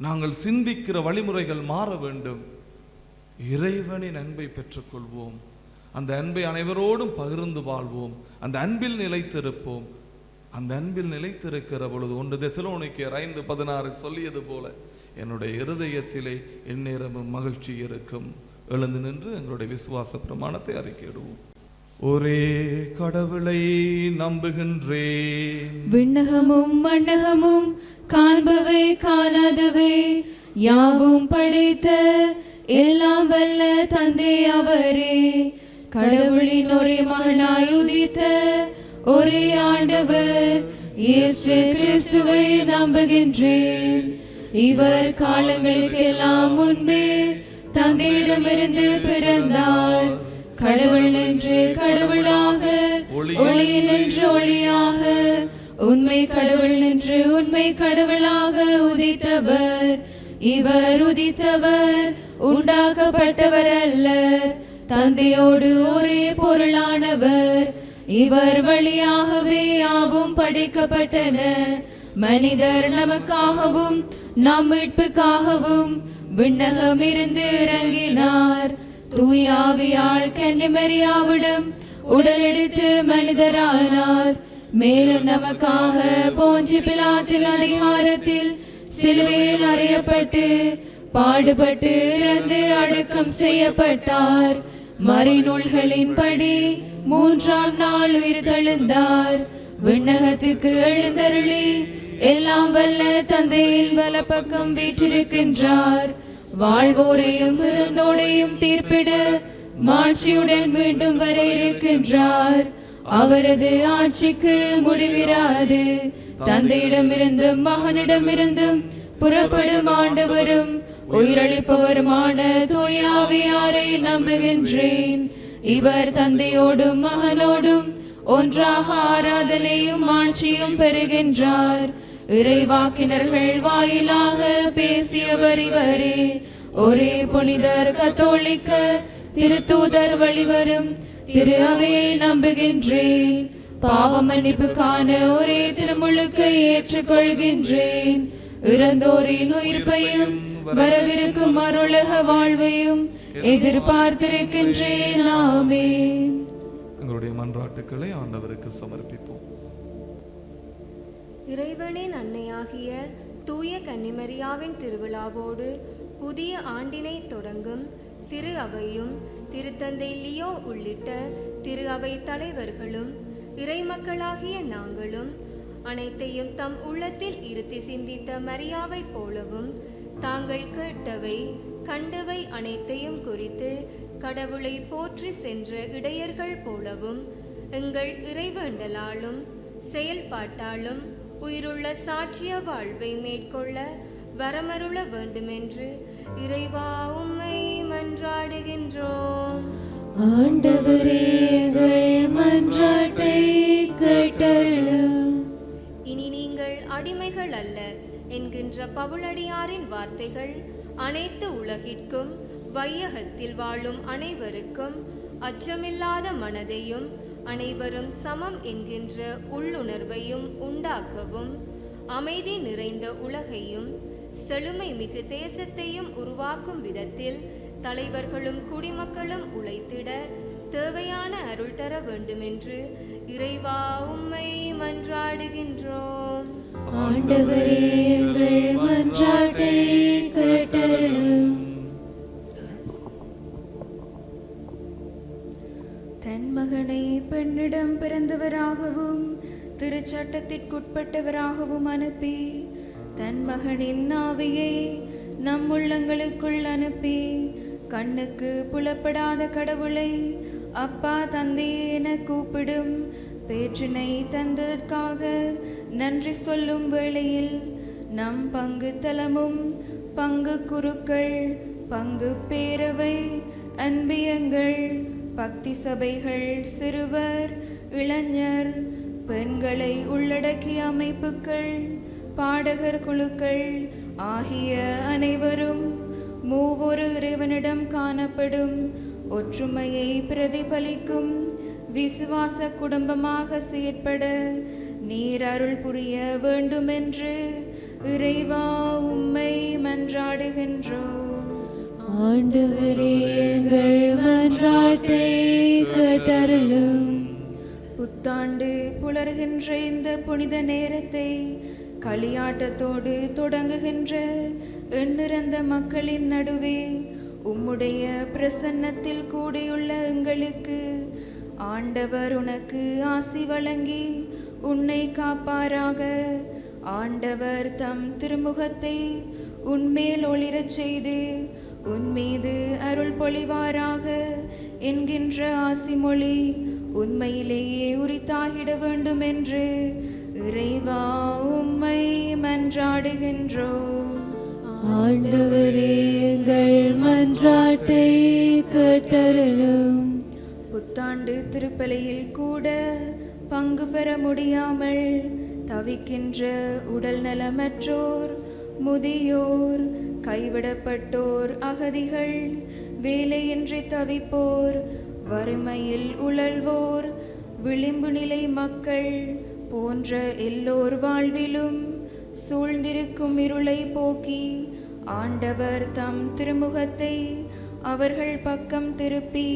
நாங்கள் சிந்திக்கிற வழிமுறைகள் மாற வேண்டும். இறைவனின் அன்பை பெற்றுக்கொள்வோம். அந்த அன்பை அனைவரோடும் பகிர்ந்து வாழ்வோம். அந்த அன்பில் நிலைத்திருப்போம். அந்த அன்பில் நிலைத்திருக்கிற பொழுது 1 தெசலோனிக்கேயர் 5:16 சொல்லியது போல என்னுடைய இருதயத்திலே எந்நேரமும் மகிழ்ச்சி இருக்கும். எழுந்து நின்று எங்களுடைய விசுவாச பிரமாணத்தை அறிக்கையிடுவோம். ஒரே கடவுளை நம்புகின்றேன், விண்ணகமும் மண்ணகமும் காண்பவை காணாதவை யாவும் படைத்த எல்லாம் வல்ல தந்தை அவரே, கடவுளின் ஒரே மகனாய் உதித்த ஒரே ஆண்டவர் இயேசு கிறிஸ்துவை நம்புகின்றேன். இவர் காலங்களுக்கு எல்லாம் முன்பே தந்தையிடமிருந்து பிறந்தார். கடவுள் என்று கடவுளாக, ஒளியில் என்று ஒளியாக, உண்மை கடவுள் என்று உண்மை கடவுளாக உதித்தவர். இவர் உதித்தவர் உண்டாக்கப்பட்டவர் அல்ல, தந்தையோடு ஒரே பொருளானவர். இவர் வழியாகவே யாவும் படைக்கப்பட்டன. மனிதர் நமக்காகவும் நம் மீட்புக்காகவும் விண்ணகம் இருந்து இறங்கினார். தூயாவியால் கன்னிமரியாவிடம் உடலெடுத்து மனிதரானார். மேலும் நமக்காக போஞ்சி பிலாத்தின் அதிகாரத்தில் சிலுவையில் அறையப்பட்டு பாடுபட்டு இறந்து அடக்கம் செய்யப்பட்டார். மறைநூல்களின்படி 3ஆம் நாள் உயிர் தெழுந்தார். விண்ணகத்துக்கு எழுந்தருளி எல்லாம் வல்ல தந்தையில் வலப்பக்கம் வீற்றிருக்கின்றார். வாழ்வோரையும் இறந்தோரையும் தீர்ப்பிட மாட்சியுடன் மீண்டும் வர இருக்கின்றார். அவரது ஆட்சிக்கு முடிவிராது. தந்தையிடமிருந்தும் மகனிடமிருந்தும் புறப்படும் ஆண்டவரும் உயிரளிப்பவருமான தூய ஆவியாரை நம்புகின்றேன். இவர் தந்தையோடும் மகனோடும் ஒன்றாக ஆராதனையும் ஆட்சியும் பெறுகின்றார். இறைவாக்கினர்கள் வாயிலாக பேசியவர் இவரே. ஒரே புனிதர் கத்தோலிக்க திருத்தூதர் வழிவரும் திரு அவையை நம்புகின்றேன். பாவ மன்னிப்புக்கான ஒரே திருமுழுக்கை ஏற்றுக்கொள்கின்றேன். இறந்தோரின் உயிர்ப்பையும் வரவிருக்கும் அருளக வாழ்வையும் எதிர்பார்த்திருக்கின்றேன். ஆமென். எங்களுடைய மன்றாட்டுக்களை ஆண்டவருக்கு சமர்ப்பிப்போம். இறைவனின் அன்னையாகிய தூய கன்னிமரியாவின் திருவிழாவோடு புதிய ஆண்டினை தொடங்கும் திரு அவையும் திருத்தந்தை லியோ உள்ளிட்ட திரு அவை தலைவர்களும் இறைமக்களாகிய நாங்களும் அனைத்தையும் தம் உள்ளத்தில் இருத்தி சிந்தித்த மரியாவை போலவும் தாங்கள் கேட்டவை கண்டவை அனைத்தையும் குறித்து கடவுளை போற்றி சென்ற இடையர்கள் போலவும் எங்கள் இறைவேண்டலாலும் செயல்பாட்டாலும் உயிருள்ள சாட்சிய வாழ்வை மேற்கொள்ள வரமருள வேண்டுமென்று இறைவா உம்மை மன்றாடுகின்றோம். ஆண்டவரே, எங்கள் மன்றாட்டை கேட்டருளும். இனி நீங்கள் அடிமைகள் அல்ல என்கின்ற பவுலடியாரின் வார்த்தைகள் அனைத்து உலகிற்கும் வையகத்தில் வாழும் அனைவருக்கும் அச்சமில்லாத மனதையும் அனைவரும் சமம் என்கின்ற உள்ளுணர்வையும் உண்டாக்கவும் அமைதி நிறைந்த உலகையும் செழுமை மிகு தேசத்தையும் உருவாக்கும் விதத்தில் தலைவர்களும் குடிமக்களும் உழைத்திட தேவையான அருள் தர வேண்டுமென்று இறைவா உம்மை மன்றாடுகின்றோம். ஆண்டவரே, எங்கள் மன்றாட்டை கேட்டருளும். தன் மகனை பெண்ணிடம் பிறந்தவராகவும் திருச்சட்டத்திற்குட்பட்டவராகவும் அனுப்பி தன் மகனின் ஆவியை நம் உள்ளங்களுக்குள் அனுப்பி கண்ணுக்கு புலப்படாத கடவுளை அப்பா தந்தையே என கூப்பிடும் பேற்றினை தந்ததற்காக நன்றி சொல்லும் வேளையில் நம் பங்கு தலமும் பங்கு குருக்கள் பங்கு பேரவை அன்பியங்கள் பக்தி சபைகள் சிறுவர் இளைஞர் பெண்களை உள்ளடக்கிய அமைப்புகள் பாடகர் குழுக்கள் ஆகிய அனைவரும் மூவொரு இறைவனிடம் காணப்படும் ஒற்றுமையை பிரதிபலிக்கும் விசுவாச குடும்பமாக செயற்பட நீர் அருள் புரிய வேண்டுமென்று இறைவா உம்மை மன்றாடுகின்றோம். ஆண்டவரே, எங்கள் மன்றாட்டை கேட்டருளும். புத்தாண்டு புலர்கின்ற இந்த புனித நேரத்தை களியாட்டத்தோடு தொடங்குகின்ற எண்ணிறந்த மக்களின் நடுவே உம்முடைய பிரசன்னத்தில் கூடியுள்ள எங்களுக்கு ஆண்டவர் உனக்கு ஆசி வழங்கி உன்னை காப்பாராக. ஆண்டவர் தம் திருமுகத்தை உன்மேல் ஒளிரச் செய்து உன்மீது அருள் பொழிவாராக என்கின்ற ஆசிமொழி உண்மையிலேயே உரித்தாகிட வேண்டும் என்று இறைவா உம்மை மன்றாடுகின்றோம். ஆண்டவரே, எங்கள் மன்றாட்டை கேட்டருளும். புத்தாண்டு திருப்பலியில் கூட பங்கு பெற முடியாமல் தவிக்கின்ற உடல் நலமற்றோர், முதியோர், கைவிடப்பட்டோர், அகதிகள், வேலையின்றி தவிப்போர், வறுமையில் உழல்வோர், விளிம்பு நிலை மக்கள் போன்ற எல்லோர் வாழ்விலும் சூழ்ந்திருக்கும் இருளை போக்கி ஆண்டவர் தம் திருமுகத்தை அவர்கள் பக்கம் திருப்பி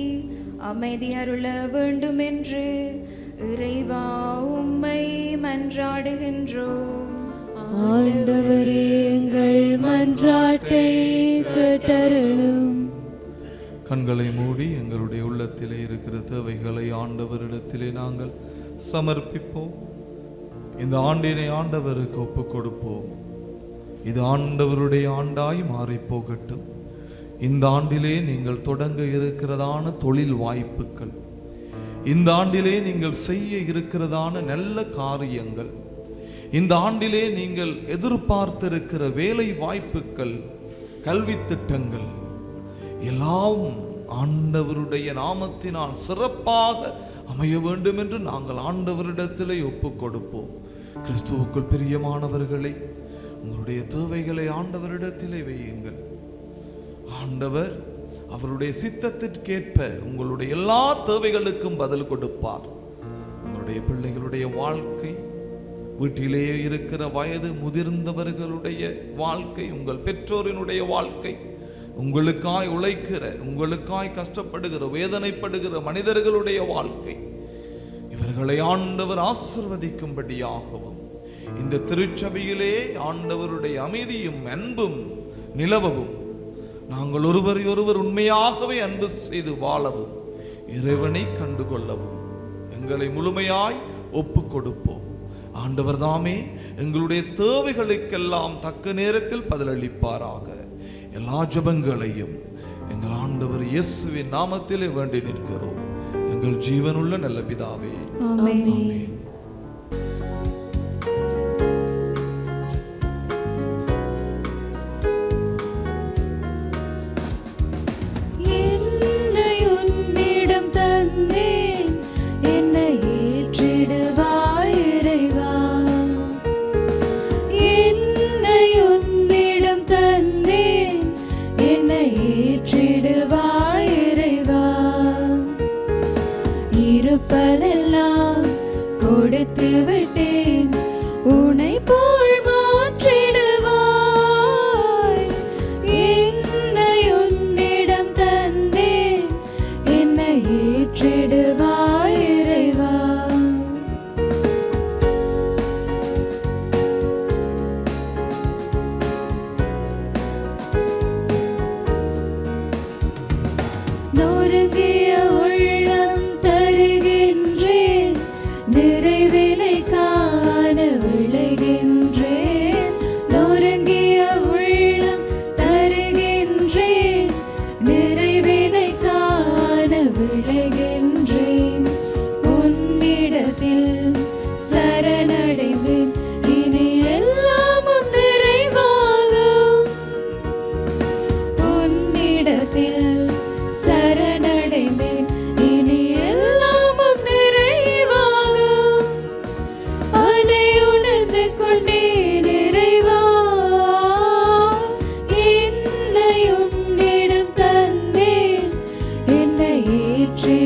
அமைதி அருள வேண்டுமென்று இறைவா உம்மை மன்றாடுகின்றோம். ஆண்டவரே, எங்கள் மன்றாட்டை கேட்டருளும். கண்களை மூடி எங்களுடைய உள்ளத்திலே இருக்கிற தேவைகளை ஆண்டவரிடத்திலே நாங்கள் சமர்ப்பிப்போம். இந்த ஆண்டினை ஆண்டவருக்கு ஒப்புக் கொடுப்போம். இது ஆண்டவருடைய ஆண்டாய் மாறி போகட்டும். இந்த ஆண்டிலே நீங்கள் தொடங்க இருக்கிறதான தொழில் வாய்ப்புகள், இந்த ஆண்டிலே நீங்கள் செய்ய இருக்கிறதான நல்ல காரியங்கள், இந்த ஆண்டிலே நீங்கள் எதிர்பார்த்திருக்கிற வேலை வாய்ப்புகள், கல்வி திட்டங்கள் எல்லாம் ஆண்டவருடைய நாமத்தினால் சிறப்பாக அமைய வேண்டும் என்று நாங்கள் ஆண்டவரிடத்திலே ஒப்புக் கொடுப்போம். கிறிஸ்துவுக்குள் பிரியமானவர்களே, உங்களுடைய தேவைகளை ஆண்டவரிடத்திலே வையுங்கள். ஆண்டவர் அவருடைய சித்தத்திற்கேற்ப உங்களுடைய எல்லா தேவைகளுக்கும் பதில் கொடுப்பார். உங்களுடைய பிள்ளைகளுடைய வாழ்க்கை, வீட்டிலே இருக்கிற வயது முதிர்ந்தவர்களுடைய வாழ்க்கை, உங்கள் பெற்றோரினுடைய வாழ்க்கை, உங்களுக்காய் உழைக்கிற, உங்களுக்காய் கஷ்டப்படுகிற, வேதனைப்படுகிற மனிதர்களுடைய வாழ்க்கை, இவர்களை ஆண்டவர் ஆசிர்வதிக்கும்படியாகவும் இந்த திருச்சபையிலே ஆண்டவருடைய அமைதியும் அன்பும் நிலவவும், நாங்கள் ஒருவரை ஒருவர் உண்மையாகவே அன்பு செய்து வாழவும், இறைவனை கண்டுகொள்ளவும் எங்களை முழுமையாய் ஒப்பு கொடுப்போம். ஆண்டவர் தாமே எங்களுடைய தேவைகளுக்கெல்லாம் தக்க நேரத்தில் பதிலளிப்பாராக. எல்லா ஜெபங்களையும் எங்கள் ஆண்டவர் இயேசுவின் நாமத்திலே வேண்டி நிற்கிறோம், எங்கள் ஜீவனுள்ள நல்ல பிதாவே. ஆமென். இருப்பதெல்லாம் கொடுத்து விட்டேன், உன்னை போல் மாற்றிடுவாய். என்னை உன்னிடம் தந்தேன், என்னை ஏற்றிடுவாய் இறைவா. நொறுங்கிய உள்ளம் தருகின்றேன், நிறைவிலை காண விளைகின்றேன். நொறுங்கிய உள்ளம் தருகின்றேன், நிறைவிலை காண விளைகின்றேன். உன்னிடத்தில் சரணடைந்தேன், இனி எல்லாமும் நிறைவாகும். உன்னிடத்தில் சரணடைந்தேன், இனி எல்லாமும் நிறைவாகும். அதை உணர்ந்து கொண்டேன் இறைவா, என்னை உன்னிடம் தந்தேன், என்னை ஏற்றி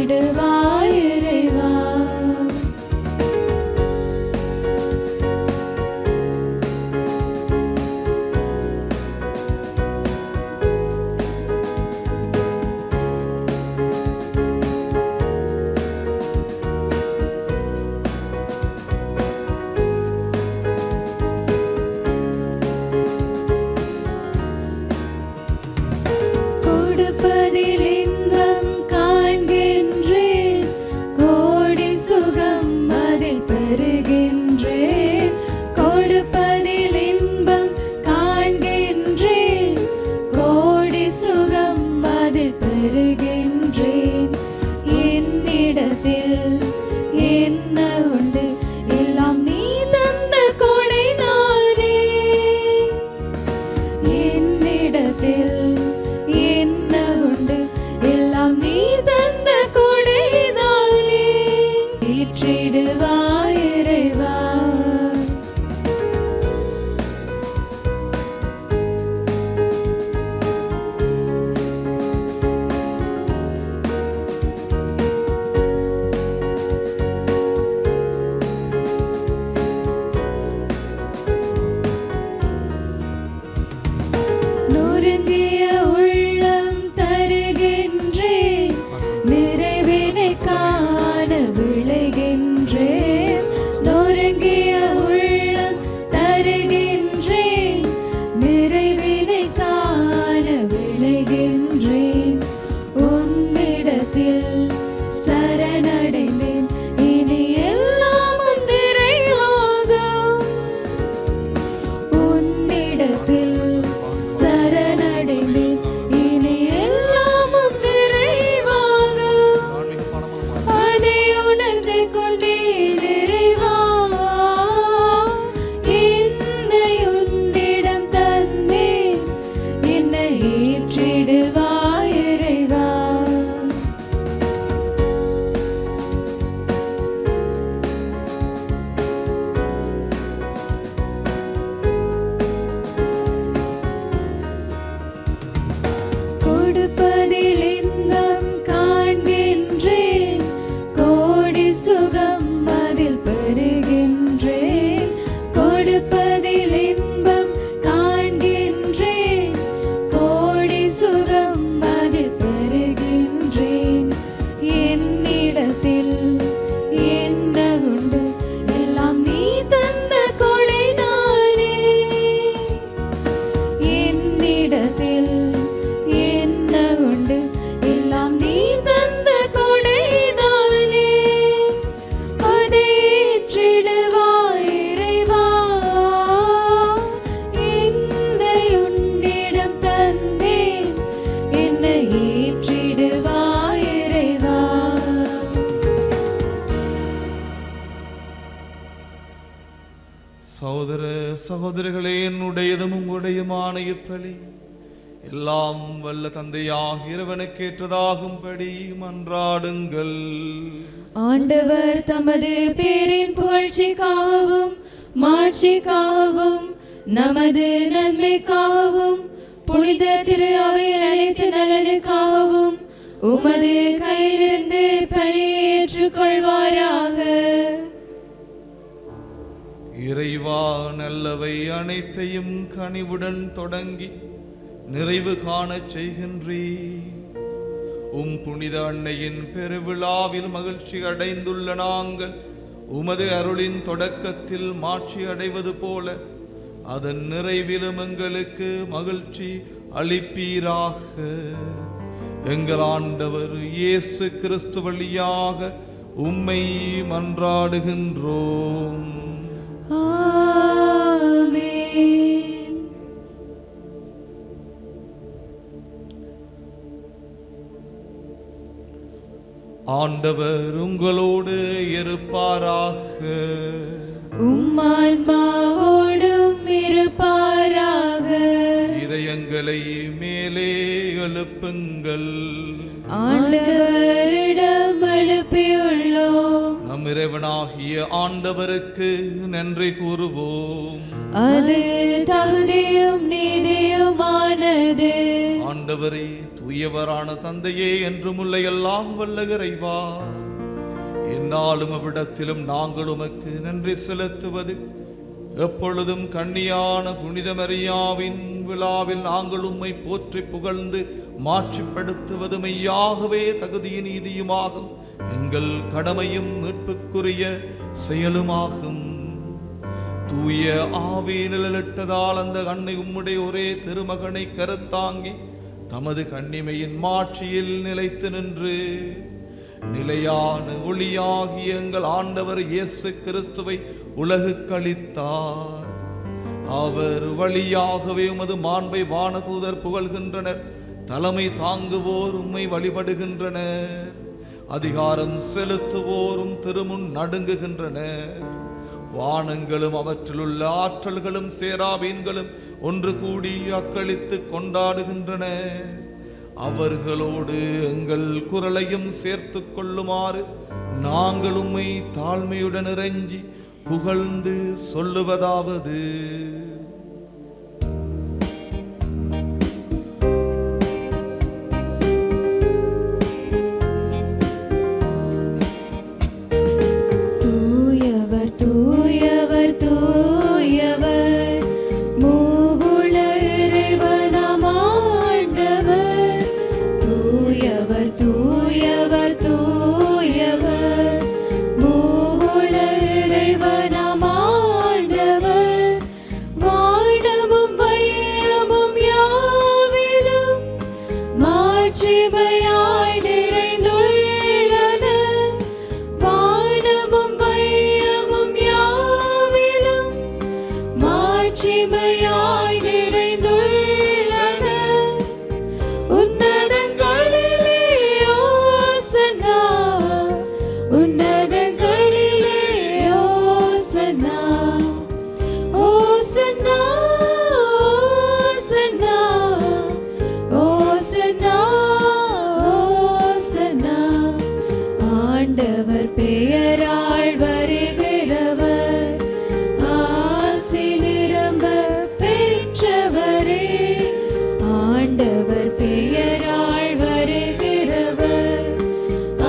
சகோதர சகோதரிகளே, என்னுடையதும் உங்களுடையமான இப்பலி எல்லாம் வல்ல தந்தையாக இறைவனுக்கேற்றதாகும்படி மன்றாடுங்கள். ஆண்டவர் தமது பேரின் புகழ்ச்சிக்காகவும் மாட்சிக்காகவும் நமது நன்மைக்காகவும் புனித திரு அவை அனைத்து நலனுக்காகவும் உமது கையிலிருந்து பணியை ஏற்றுக்கொள்வாராக. இறைவா, நல்லவை அனைத்தையும் கனிவுடன் தொடங்கி நிறைவு காணச் செய்கின்றீர். புனித அன்னையின் பெருவிழாவில் மகிழ்ச்சி அடைந்துள்ள நாங்கள் உமது அருளின் தொடக்கத்தில் மாட்சி அடைவது போல அதன் நிறைவிலும் எங்களுக்கு மகிழ்ச்சி அளிப்பீராக. எங்கள் ஆண்டவர் இயேசு கிறிஸ்து வழியாக உம்மை மன்றாடுகின்றோம். ஆமென். ஆண்டவர் உங்களோடு இருப்பாராக. உம்மான்மாவோடும் இருப்பாராக. இதயங்களை மேலே எழுப்புங்கள். ஆண்டவரிடம் எழுப்பியுள்ளோம். நம் இறைவனாகிய ஆண்டவருக்கு நன்றி கூறுவோம். அது தகுதியும் நீதியுமானது. ஆண்டவரே, தூயவரான தந்தையே, என்றும் உள்ள எல்லாம் வல்ல இறைவா, என்னாலும் அவ்விடத்திலும் நாங்கள் உமக்கு நன்றி செலுத்துவது எப்பொழுதும் கன்னியான புனித மரியாவின் விழாவில் நாங்கள் உம்மை போற்றி புகழ்ந்து மாட்சிப்படுத்துவது மெய்யாகவே தகுதியின் நீதியுமாகும், எங்கள் கடமையும் மீட்புக்குரிய செயலுமாகும். தூய ஆவி நிழலிட்டதால் அந்த அன்னை உம்முடைய ஒரே திருமகனை கருத்தாங்கி தமது கன்னிமையின் மாட்சியில் நிலைத்து நின்று நிலையான ஒளியாகிய எங்கள் ஆண்டவர் இயேசு கிறிஸ்துவை உலகுக்கு அளித்தார். அவர் வழியாகவே உமது மாண்பை வானதூதர் புகழ்கின்றனர், தலைமை தாங்குவோர் உம்மை வழிபடுகின்றனர், அதிகாரம் செலுத்துவோரும் திருமுன் நடுங்குகின்றனர். வானங்களும் அவற்றிலுள்ள ஆற்றல்களும் சேராபீன்களும் ஒன்று கூடி அக்களித்து கொண்டாடுகின்றன. அவர்களோடு எங்கள் குரலையும் சேர்த்து கொள்ளுமாறு நாங்கள் உம்மை தாழ்மையுடன் இறைஞ்சி புகழ்ந்து சொல்லுவதாவது: தூயவர் தூயவர் தூயவர் மூவுல இறைவனாம் ஆண்டவர். தூயவர் தூயவர் தூயவர் மூவுல இறைவனாம் ஆண்டவர். வானமும் வையமும் யாவிலும் மாட்சிமையாய் நிறைந்துள்ளன. வானமும் வையமும் யாவிலும் மாட்சிமையாய் நிறைந்துள்ளன. உன்னதங்களிலே ஓசன்னா, உன்னதங்களிலே ஓசன்னா, ஓசன்னா, ஓசன்னா, ஓசன்னா, ஓசன்னா. ஆண்டவர் பெயரால் வருகிறவர் ஆசி நிரம்ப பெற்றவரே. ஆண்டவர் பெயரால் வருகிறவர்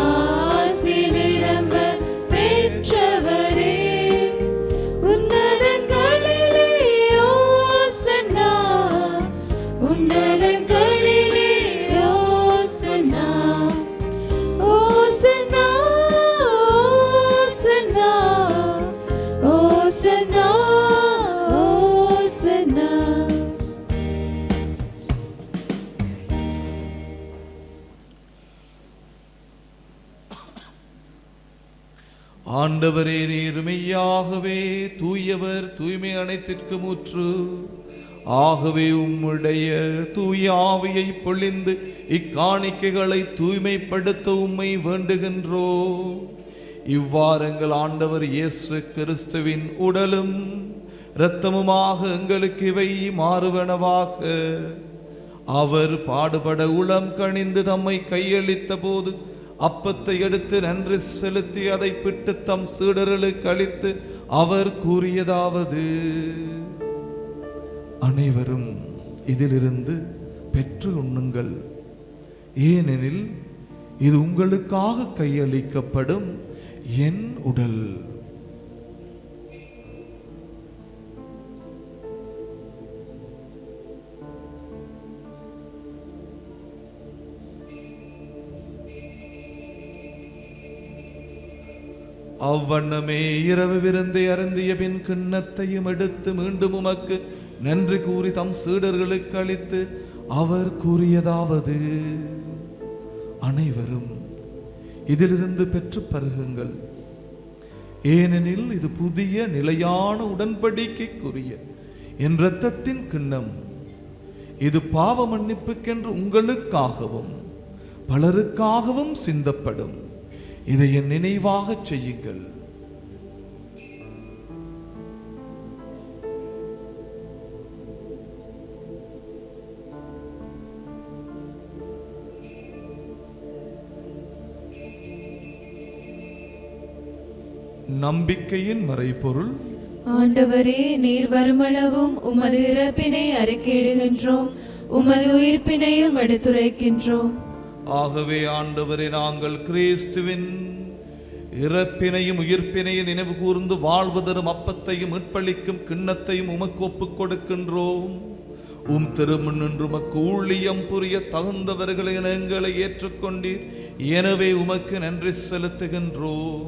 ஆசி நிரம்ப பெற்றவரே. உன்னதங்களிலே ஓசன்னா, உன்னதங்களிலே ஓசன்னா, ஓசன்னா, ஓசன்னா, ஓசன்னா, ஓசன்னா. ஆண்டவரே, நீர் மெய்யாகவே தூயவர், தூய்மை அனைத்திற்கும் ஊற்று. ஆகவே உம்முடைய தூய ஆவியை பொழிந்து இக்காணிக்கைகளை தூய்மைப்படுத்த உம்மை வேண்டுகின்றோம். இவ்வாறு எங்கள் ஆண்டவர் இயேசு கிறிஸ்துவின் உடலும் இரத்தமுமாக எங்களுக்கு இவை மாறுவனவாக. அவர் பாடுபட உளம் கனிந்து தம்மை கையளித்த போது அப்பத்தை எடுத்து நன்றி செலுத்தி அதை பிட்டு தம் சீடர்களுக்கு அளித்து அவர் கூறியதாவது: அனைவரும் இதிலிருந்து பெற்று உண்ணுங்கள், ஏனெனில் இது உங்களுக்காக கையளிக்கப்படும் என் உடல். அவ்வண்ணமே இரவு விருந்தை அருந்திய பின் கிண்ணத்தையும் எடுத்து மீண்டும் உமக்கு நன்றி கூறி தம் சீடர்களுக்கு அளித்து அவர் கூறியதாவது: அனைவரும் இதிலிருந்து பெற்று பருகுங்கள், ஏனெனில் இது புதிய நிலையான உடன்படிக்கைக்குரிய என் இரத்தத்தின் கிண்ணம். இது பாவ மன்னிப்புக்கென்று உங்களுக்காகவும் பலருக்காகவும் சிந்தப்படும். இதை என் நினைவாக செய்யுங்கள். நம்பிக்கையின் மறைபொருள்: ஆண்டவரே, நீர் வருமளவும் உமது இறப்பினை அறிக்கையிடுகின்றோம், உமது உயிர்ப்பினையும் எடுத்துரைக்கின்றோம். ஆகவே ஆண்டவரே, நாங்கள் கிறிஸ்துவின் இறப்பினையும் உயிர்ப்பினையும் நினைவு கூர்ந்து வாழ்வதரும் அப்பத்தையும் மீட்பளிக்கும் கிண்ணத்தையும் உமக்கு ஒப்புக் கொடுக்கின்றோம். உம் திருமுன் நின்று உமக்கு ஊழியம் புரிய தகுந்தவர்களை எங்களை ஏற்றுக்கொண்டீர். எனவே உமக்கு நன்றி செலுத்துகின்றோம்.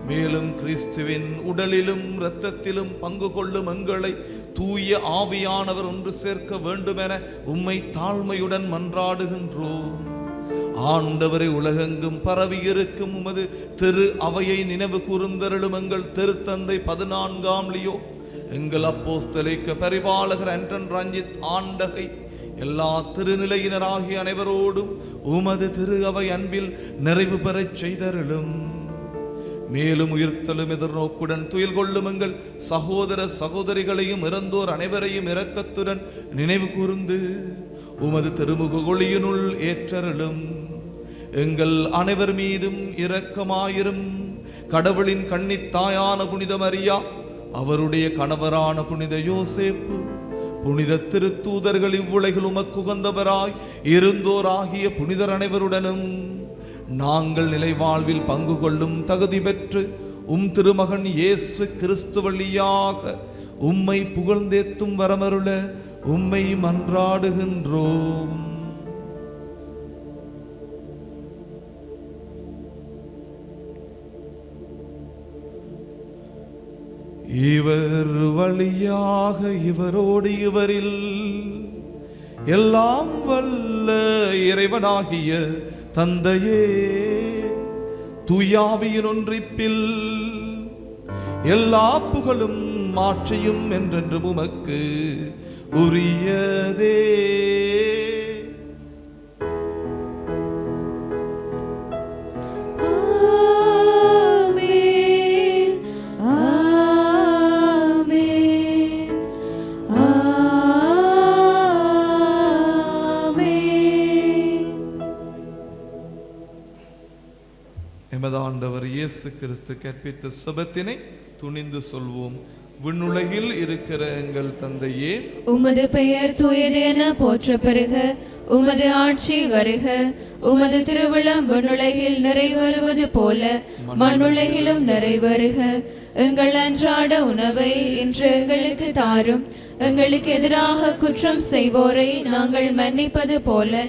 மேலும் கிறிஸ்துவின் உடலிலும் இரத்தத்திலும் பங்கு கொள்ளும் எங்களை தூய ஆவியானவர் ஒன்று சேர்க்க வேண்டுமென உம்மை தாழ்மையுடன் மன்றாடுகின்றோம். ஆண்டவரை, உலகெங்கும் பரவி இருக்கும் உமது திரு அவையை நினைவு கூர்ந்தருளும் எங்கள் திருத்தந்தை 14ஆம் லியோ, எங்கள் அப்போஸ்தலிக்க பரிபாலகர் ஆண்டன் ரஞ்சித் ஆண்டகை, எல்லா திருநிலையினராகிய அனைவரோடும் உமது திரு அவை அன்பில் நிறைவு பெறச் செய்தருளும். மேலும் உயிர்த்தலும் எதிர்நோக்குடன் துயில் கொள்ளும் எங்கள் சகோதர சகோதரிகளையும் இறந்தோர் அனைவரையும் இரக்கத்துடன் நினைவு கூர்ந்து உமது திருமுக ஒளியினுள் ஏற்றருளும். எங்கள் அனைவர் மீதும் இரக்கமாயிரும். கடவுளின் கன்னித்தாயான புனித மரியா, அவருடைய கணவரான புனித யோசேப்பு, புனித திருத்தூதர்கள், இவ்வுலகில் உமக்கு உகந்தவராய் இருந்தோர் ஆகிய புனிதர் அனைவருடனும் நாங்கள் நிலை வாழ்வில் பங்கு கொள்ளும் தகுதி பெற்று உம் திருமகன் இயேசு கிறிஸ்து வழியாக உம்மை புகழ்ந்தேத்தும் வரமருள உம்மை மன்றாடுகின்றோம். இவர் வழியாக இவரோடு இவரில் எல்லாம் வல்ல இறைவனாகிய தந்தையே, தூயாவியின் ஒன்றிப்பில் எல்லா புகழும் மாற்றியும் என்றென்றும் உமக்கு உரியதே. ஆண்டவர் இயேசு கிறிஸ்து கற்பித்த சுபத்தினை துணிந்து சொல்வோம். விண்ணுலகில் இருக்கிற எங்கள் தந்தையே, உமது பெயர் தூயது என போற்ற பெறுக. உமது ஆட்சி வருக. உமது திருவிழம் விண்ணுலகில் நிறைவேறுவது போல மண்ணுலகிலும் நிறைவேறுக. எங்கள் அன்றாட உணவை இன்று எங்களுக்கு தாரும். எங்களுக்கு எதிராக குற்றம் செய்வோரை நாங்கள் மன்னிப்பது போல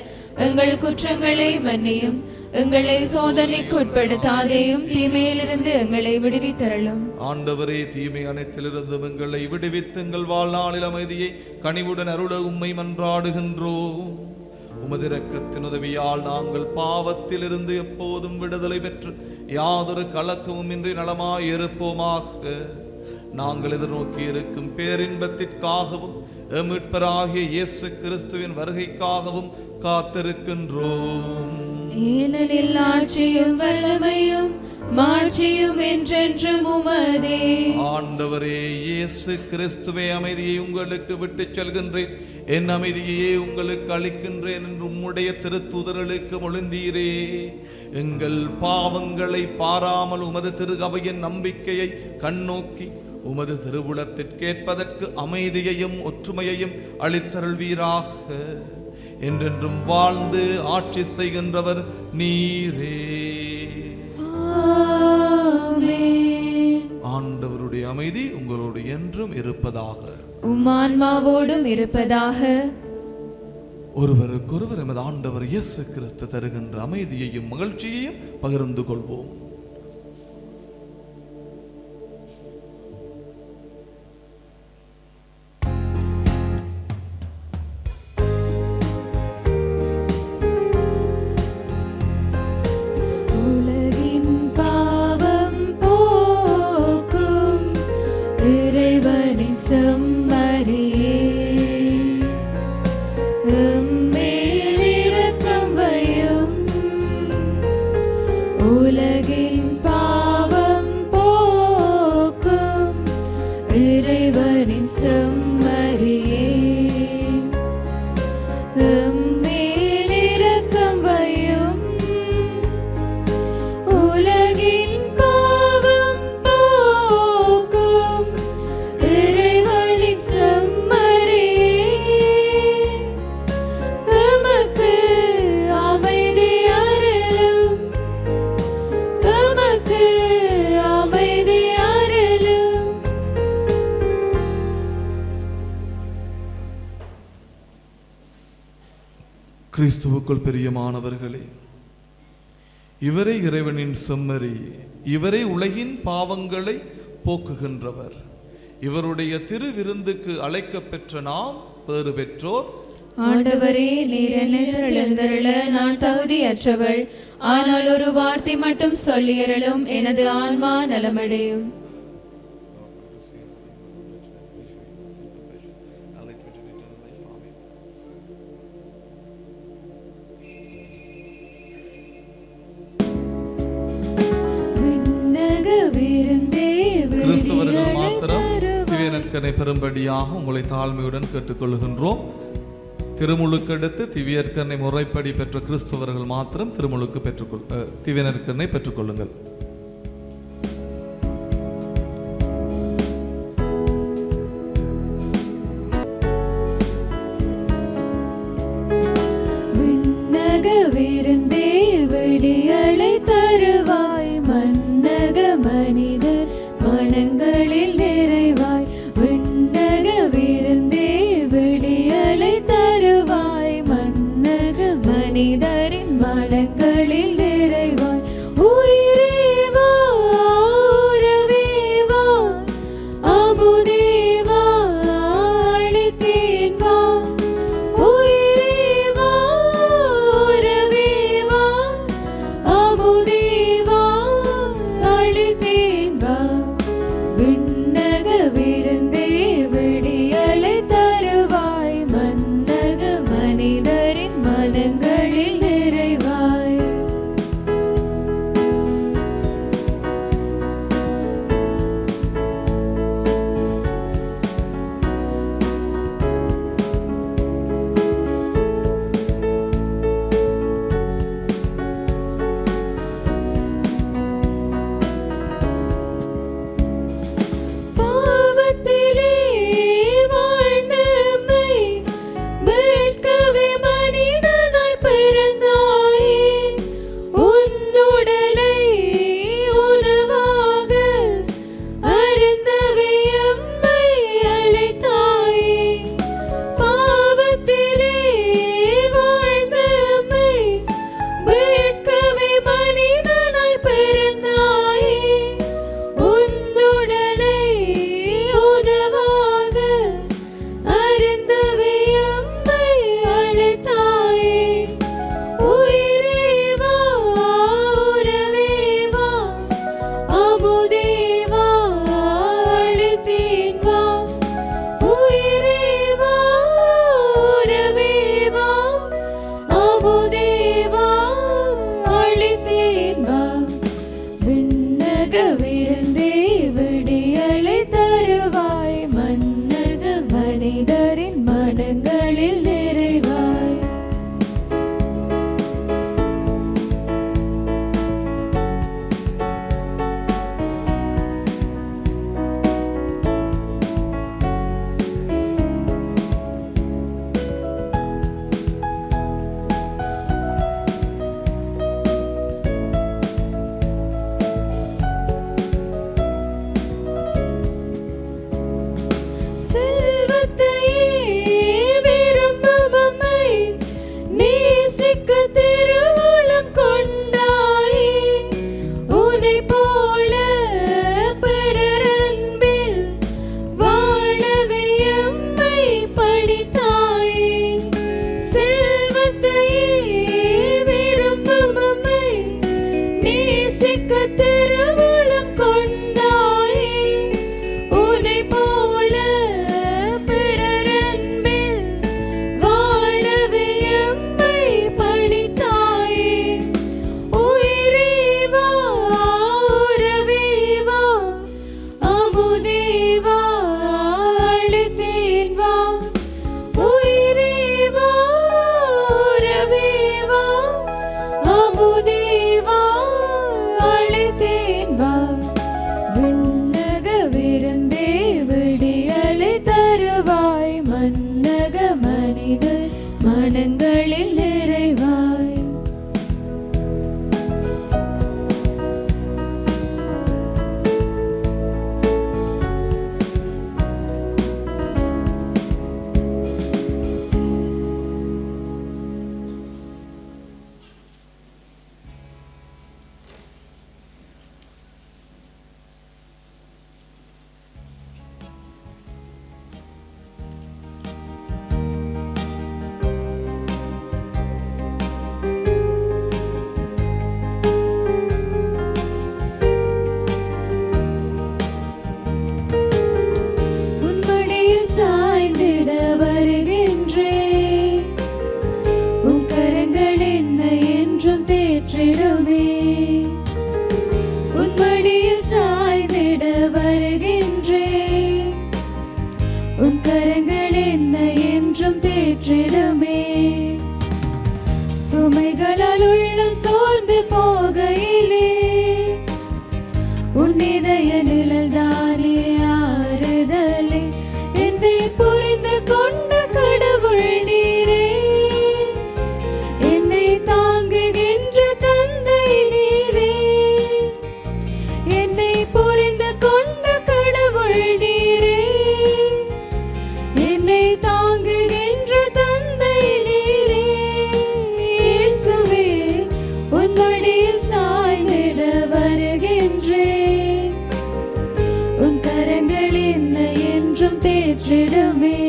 எங்கள் குற்றங்களை மன்னியும். எங்களை சோதனைக்கு உட்படுத்தாதேயும், தீமையிலிருந்து எங்களை விடுவித்தருளும். ஆண்டவரே, தீமை அனைத்திலிருந்தும் எங்களை விடுவித்து எங்கள் வாழ்நாளில் அமைதியை கனிவுடன் அருள உம்மை மன்றாடுகின்றோம். உமது இரக்கத்தின் உதவியால் நாங்கள் பாவத்திலிருந்து எப்போதும் விடுதலை பெற்று யாதொரு கலக்கமும் இன்றி நலமாய் இருப்போமாக. நாங்கள் எதிர்நோக்கி இருக்கும் பேரின்பத்திற்காகவும் மீட்பராகிய இயேசு கிறிஸ்துவின் வருகைக்காகவும் காத்திருக்கின்றோம். ஏனெனில் ஆட்சியும் வல்லமையும் மாட்சியும் என்றென்றும் உமதே. ஆண்டவரே இயேசு கிறிஸ்துவே, அமைதியை உங்களுக்கு விட்டுச் செல்கின்றேன், என் அமைதியையே உங்களுக்கு அளிக்கின்றேன் என்று உம்முடைய திருத்தூதர்களுக்கு மொழிந்தீரே. எங்கள் பாவங்களை பாராமல் உமது திருகவையின் நம்பிக்கையை கண்ணோக்கி உமது திருவுளத்திற்கேற்பதற்கு அமைதியையும் ஒற்றுமையையும் அளித்தருள்வீராக. என்றென்றும் வாழ்ந்து ஆட்சி செய்கின்றவர் நீரே. ஆண்டவருடைய அமைதி உங்களோடு என்றும் இருப்பதாக. உம்மான்மாவோடும் இருப்பதாக. ஒருவருக்கொருவர் எமது ஆண்டவர் இயேசு கிறிஸ்து தருகின்ற அமைதியையும் மகிழ்ச்சியையும் பகிர்ந்து கொள்வோம். கிறிஸ்துவுக்குள் பிரியமானவர்களே, இவரே இறைவனின் செம்மறி, இவரே உலகின் பாவங்களை போக்குகின்றவர். இவருடைய திருவிருந்துக்கு அழைக்க பெற்ற நாம் பேறு பெற்றோர். ஆண்டவரே, நீர் என்னில் எழுந்தருள நான் தகுதியற்றவள், ஆனால் ஒரு வார்த்தை மட்டும் சொல்லியருளும், எனது ஆன்மா நலமடையும். கிறிஸ்தவர்கள் மாத்திரம் திவ்யநற்கனை பெறும்படியாக உங்களை தாழ்மையுடன் கேட்டுக்கொள்கின்றோம். திருமுழுக்கெடுத்து திவ்யநற்கனை முறைப்படி பெற்ற கிறிஸ்தவர்கள் மாத்திரம் திவ்யநற்கனை பெற்றுக்கொள்ளுங்கள். மனிதர் மனங்களில் நிறைவாய் விண்ணக விருந்தே விடியலை தருவாய். மன்னக மனிதரின் மனங்களில் நிறைவாய் உயிரே விண்ணக விருந்தே விடியலை தருவாய், மன்னக மனிதரின் மனங்களில் நிறைவாய். மனங்களில் நிறைவாய். சுமைகளால் உள்ளம் சோர்ந்து போகையிலே உன் இதய நிழல் தானே ஆறுதலே. என்னை புரிந்து கொண்ட கடவுள் நீரே, என்னை தாங்குகின்ற தந்தை நீரே. என்னை புரிந்து கொண்ட கடவுள் நீரே, என்னை தாங்குகின்ற தந்தை நீரே. இயேசுவே, உன் மடியில் சாய்ந்திட வருகின்றேன். உன் கரங்கள் என்னை என்றும் தேற்றிடுமே.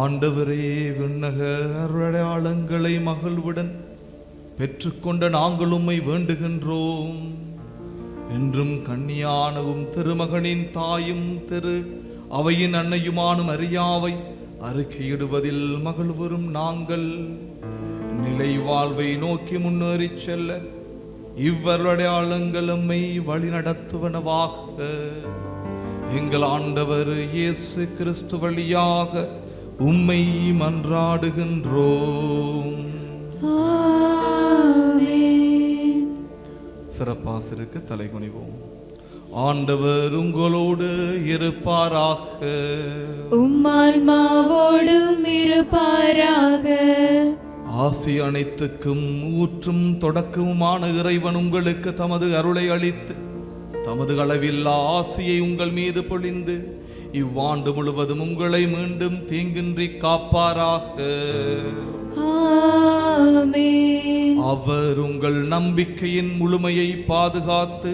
ஆண்டவரே, விண்ணக அருளடையாளங்களை மகிழ்வுடன் பெற்றுக்கொண்ட நாங்கள் உம்மை வேண்டுகின்றோம். என்றும் கன்னியானவும் திருமகனின் தாயும் திரு அவையின் அன்னையுமான மரியாவை அறிக்கையிடுவதில் மகிழ்வரும் நாங்கள் நிலை வாழ்வை நோக்கி முன்னேறிச் செல்ல இவ்வருளடையாளங்கள் நம்மை வழிநடத்துவனவாக. எங்கள் ஆண்டவர் இயேசு கிறிஸ்து வழியாக உம்மை மன்றாடுகின்றோம். சிறப்பாசிற்கு தலைகுனிவோம். ஆண்டவர் உங்களோடு இருப்பாராக. உம்மான்மாவோடும் இருப்பாராக. ஆசி அனைத்துக்கும் ஊற்றும் தொடக்கமுமான இறைவன் உங்களுக்கு தமது அருளை அளித்து தமது அளவில்லா ஆசியை உங்கள் மீது பொழிந்து இவ்வாண்டு முழுவதும் உங்களை மீண்டும் தீங்கின்றி காப்பாராக. அவர் உங்கள் நம்பிக்கையின் முழுமையை பாதுகாத்து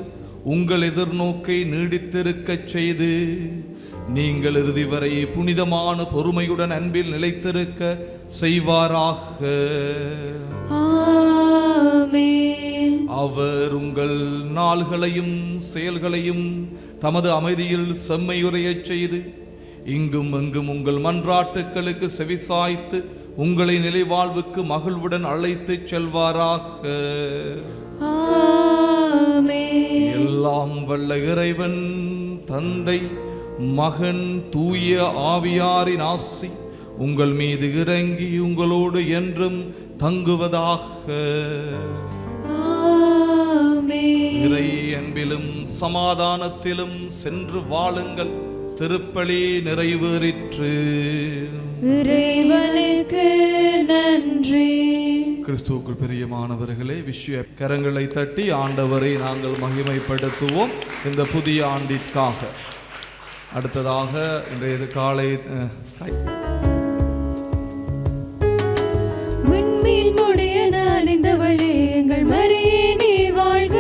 உங்கள் எதிர்நோக்கை நீடித்திருக்கச் செய்து நீங்கள் இறுதி வரை புனிதமான பொறுமையுடன் அன்பில் நிலைத்திருக்க செய்வாராக. அவர் உங்கள் நாள்களையும் செயல்களையும் தமது அமைதியில் செம்மையுறையச் செய்து இங்கும் எங்கும் உங்கள் மன்றாட்டுக்களுக்கு செவிசாய்த்து உங்களை நிலைவாழ்வுக்கு மகிழ்வுடன் அழைத்துச் செல்வாராக. ஆமென். எல்லாம் வல்ல இறைவன் தந்தை, மகன், தூய ஆவியாரின் ஆசி உங்கள் மீது இறங்கி உங்களோடு என்றும் தங்குவதாக. ஆமென். இறை அன்பிலும் சமாதானத்திலும் சென்று வாழுங்கள். திருப்பலி நிறைவேறிற்று. இறைவனுக்கு நன்றி. கிறிஸ்துவுக்குள் பிரியமானவர்களே, விஸ்வ கரங்களை தட்டி ஆண்டவரை நாங்கள் மகிமைப்படுத்துவோம் இந்த புதிய ஆண்டிற்காக. அடுத்ததாக இன்றைய காலை விண்மீன் முடியன அணிந்தவளே எங்கள் மரியே நீ வாழ்க.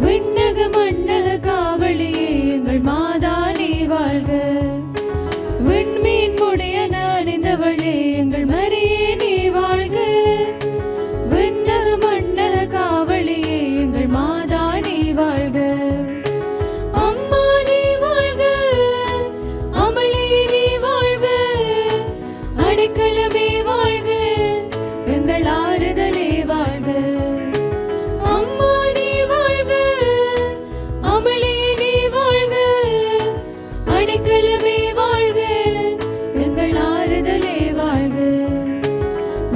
விண்ணக மண்ணக காவலியே எங்கள் மாதா நீ வாழ்க. விண்மீன் முடியன அணிந்தவளே எங்கள் மரியே நீ வாழ்க. விண்ணக மண்ணக காவலியே எங்கள் மாதா நீ வாழ்க. அம்மா நீ வாழ்க, அமளியே நீ வாழ்க, அடைக்கலமே வாழ்க, எங்கள் ஆறுதலே வாழ்க. அம்மா நீ வாழ்க, அமளியே நீ வாழ்க, அடைக்கலமே வாழ்க, எங்கள் ஆறுதலே வாழ்க.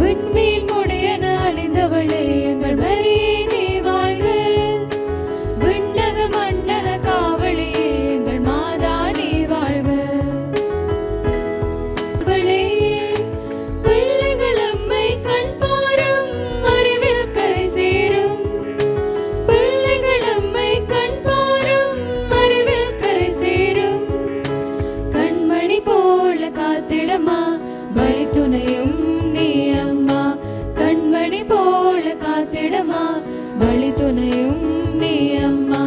விண்மீன் முடியன அணிந்தவளே எங்கள் மரியே நீ வாழ்க. விண்ணக மண்ணக காவலியே எங்கள் மாதா நீ வாழ்க. பிள்ளைகள் அம்மை கண் பாரும் அறிவில் கரை சேரும். பிள்ளைகள் அம்மை கண் பாரும் அறிவில் கரை சேரும். கண்மணி போல காத்திடமா வழி துணையும் நீ அம்மா. கண்மணி போல காத்திடமா வழி துணையும் நீ அம்மா.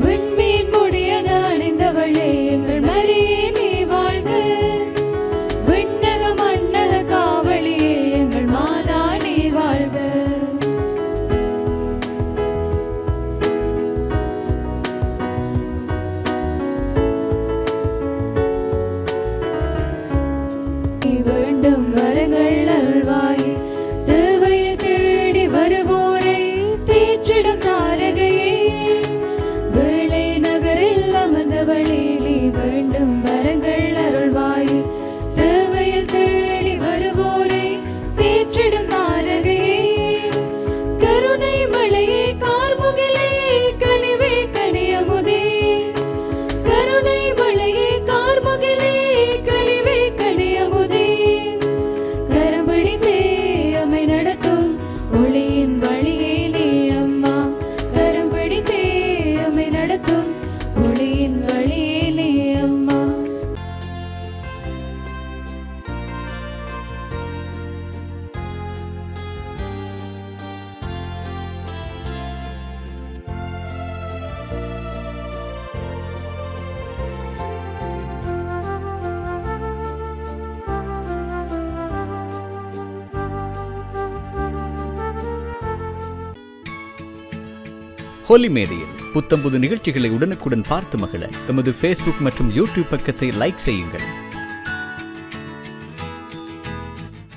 விண்மீன் முடியன அணிந்தவளே எங்கள் மரியே நீ வாழ்க. விண்ணக மண்ணக காவலியே எங்கள் மாதா நீ வாழ்க. நீ வேண்டும் வரங்கள் அருள்வாயே. தேவையை தேடி வருவோரை தேற்றிடும் தாரகையே. வேளை நகரில் அமர்ந்தவளே நீ வேண்டும் வரங்கள் அருள்வாயே. தேவையில் தேடி வருவோரை தேற்றிடும் தாரகையே. கருணை மழையே கார்முகிலே கனிவே கனியமுதே. கருணை மழையே கார்முகிலே கனிவே கனியமுதே. கரம்பிடித்தே அமை நடத்தும் ஒளியின் வழியே நீ அம்மா. கரம் பிடித்தே அமை நடத்தும் ஒளியின் வழியே நீ அம்மா. ஹோலி மேடையில் புத்தம்புது நிகழ்ச்சிகளை உடனுக்குடன் பார்த்து மகிழ எமது ஃபேஸ்புக் மற்றும் யூடியூப் பக்கத்தை லைக் செய்யுங்கள்.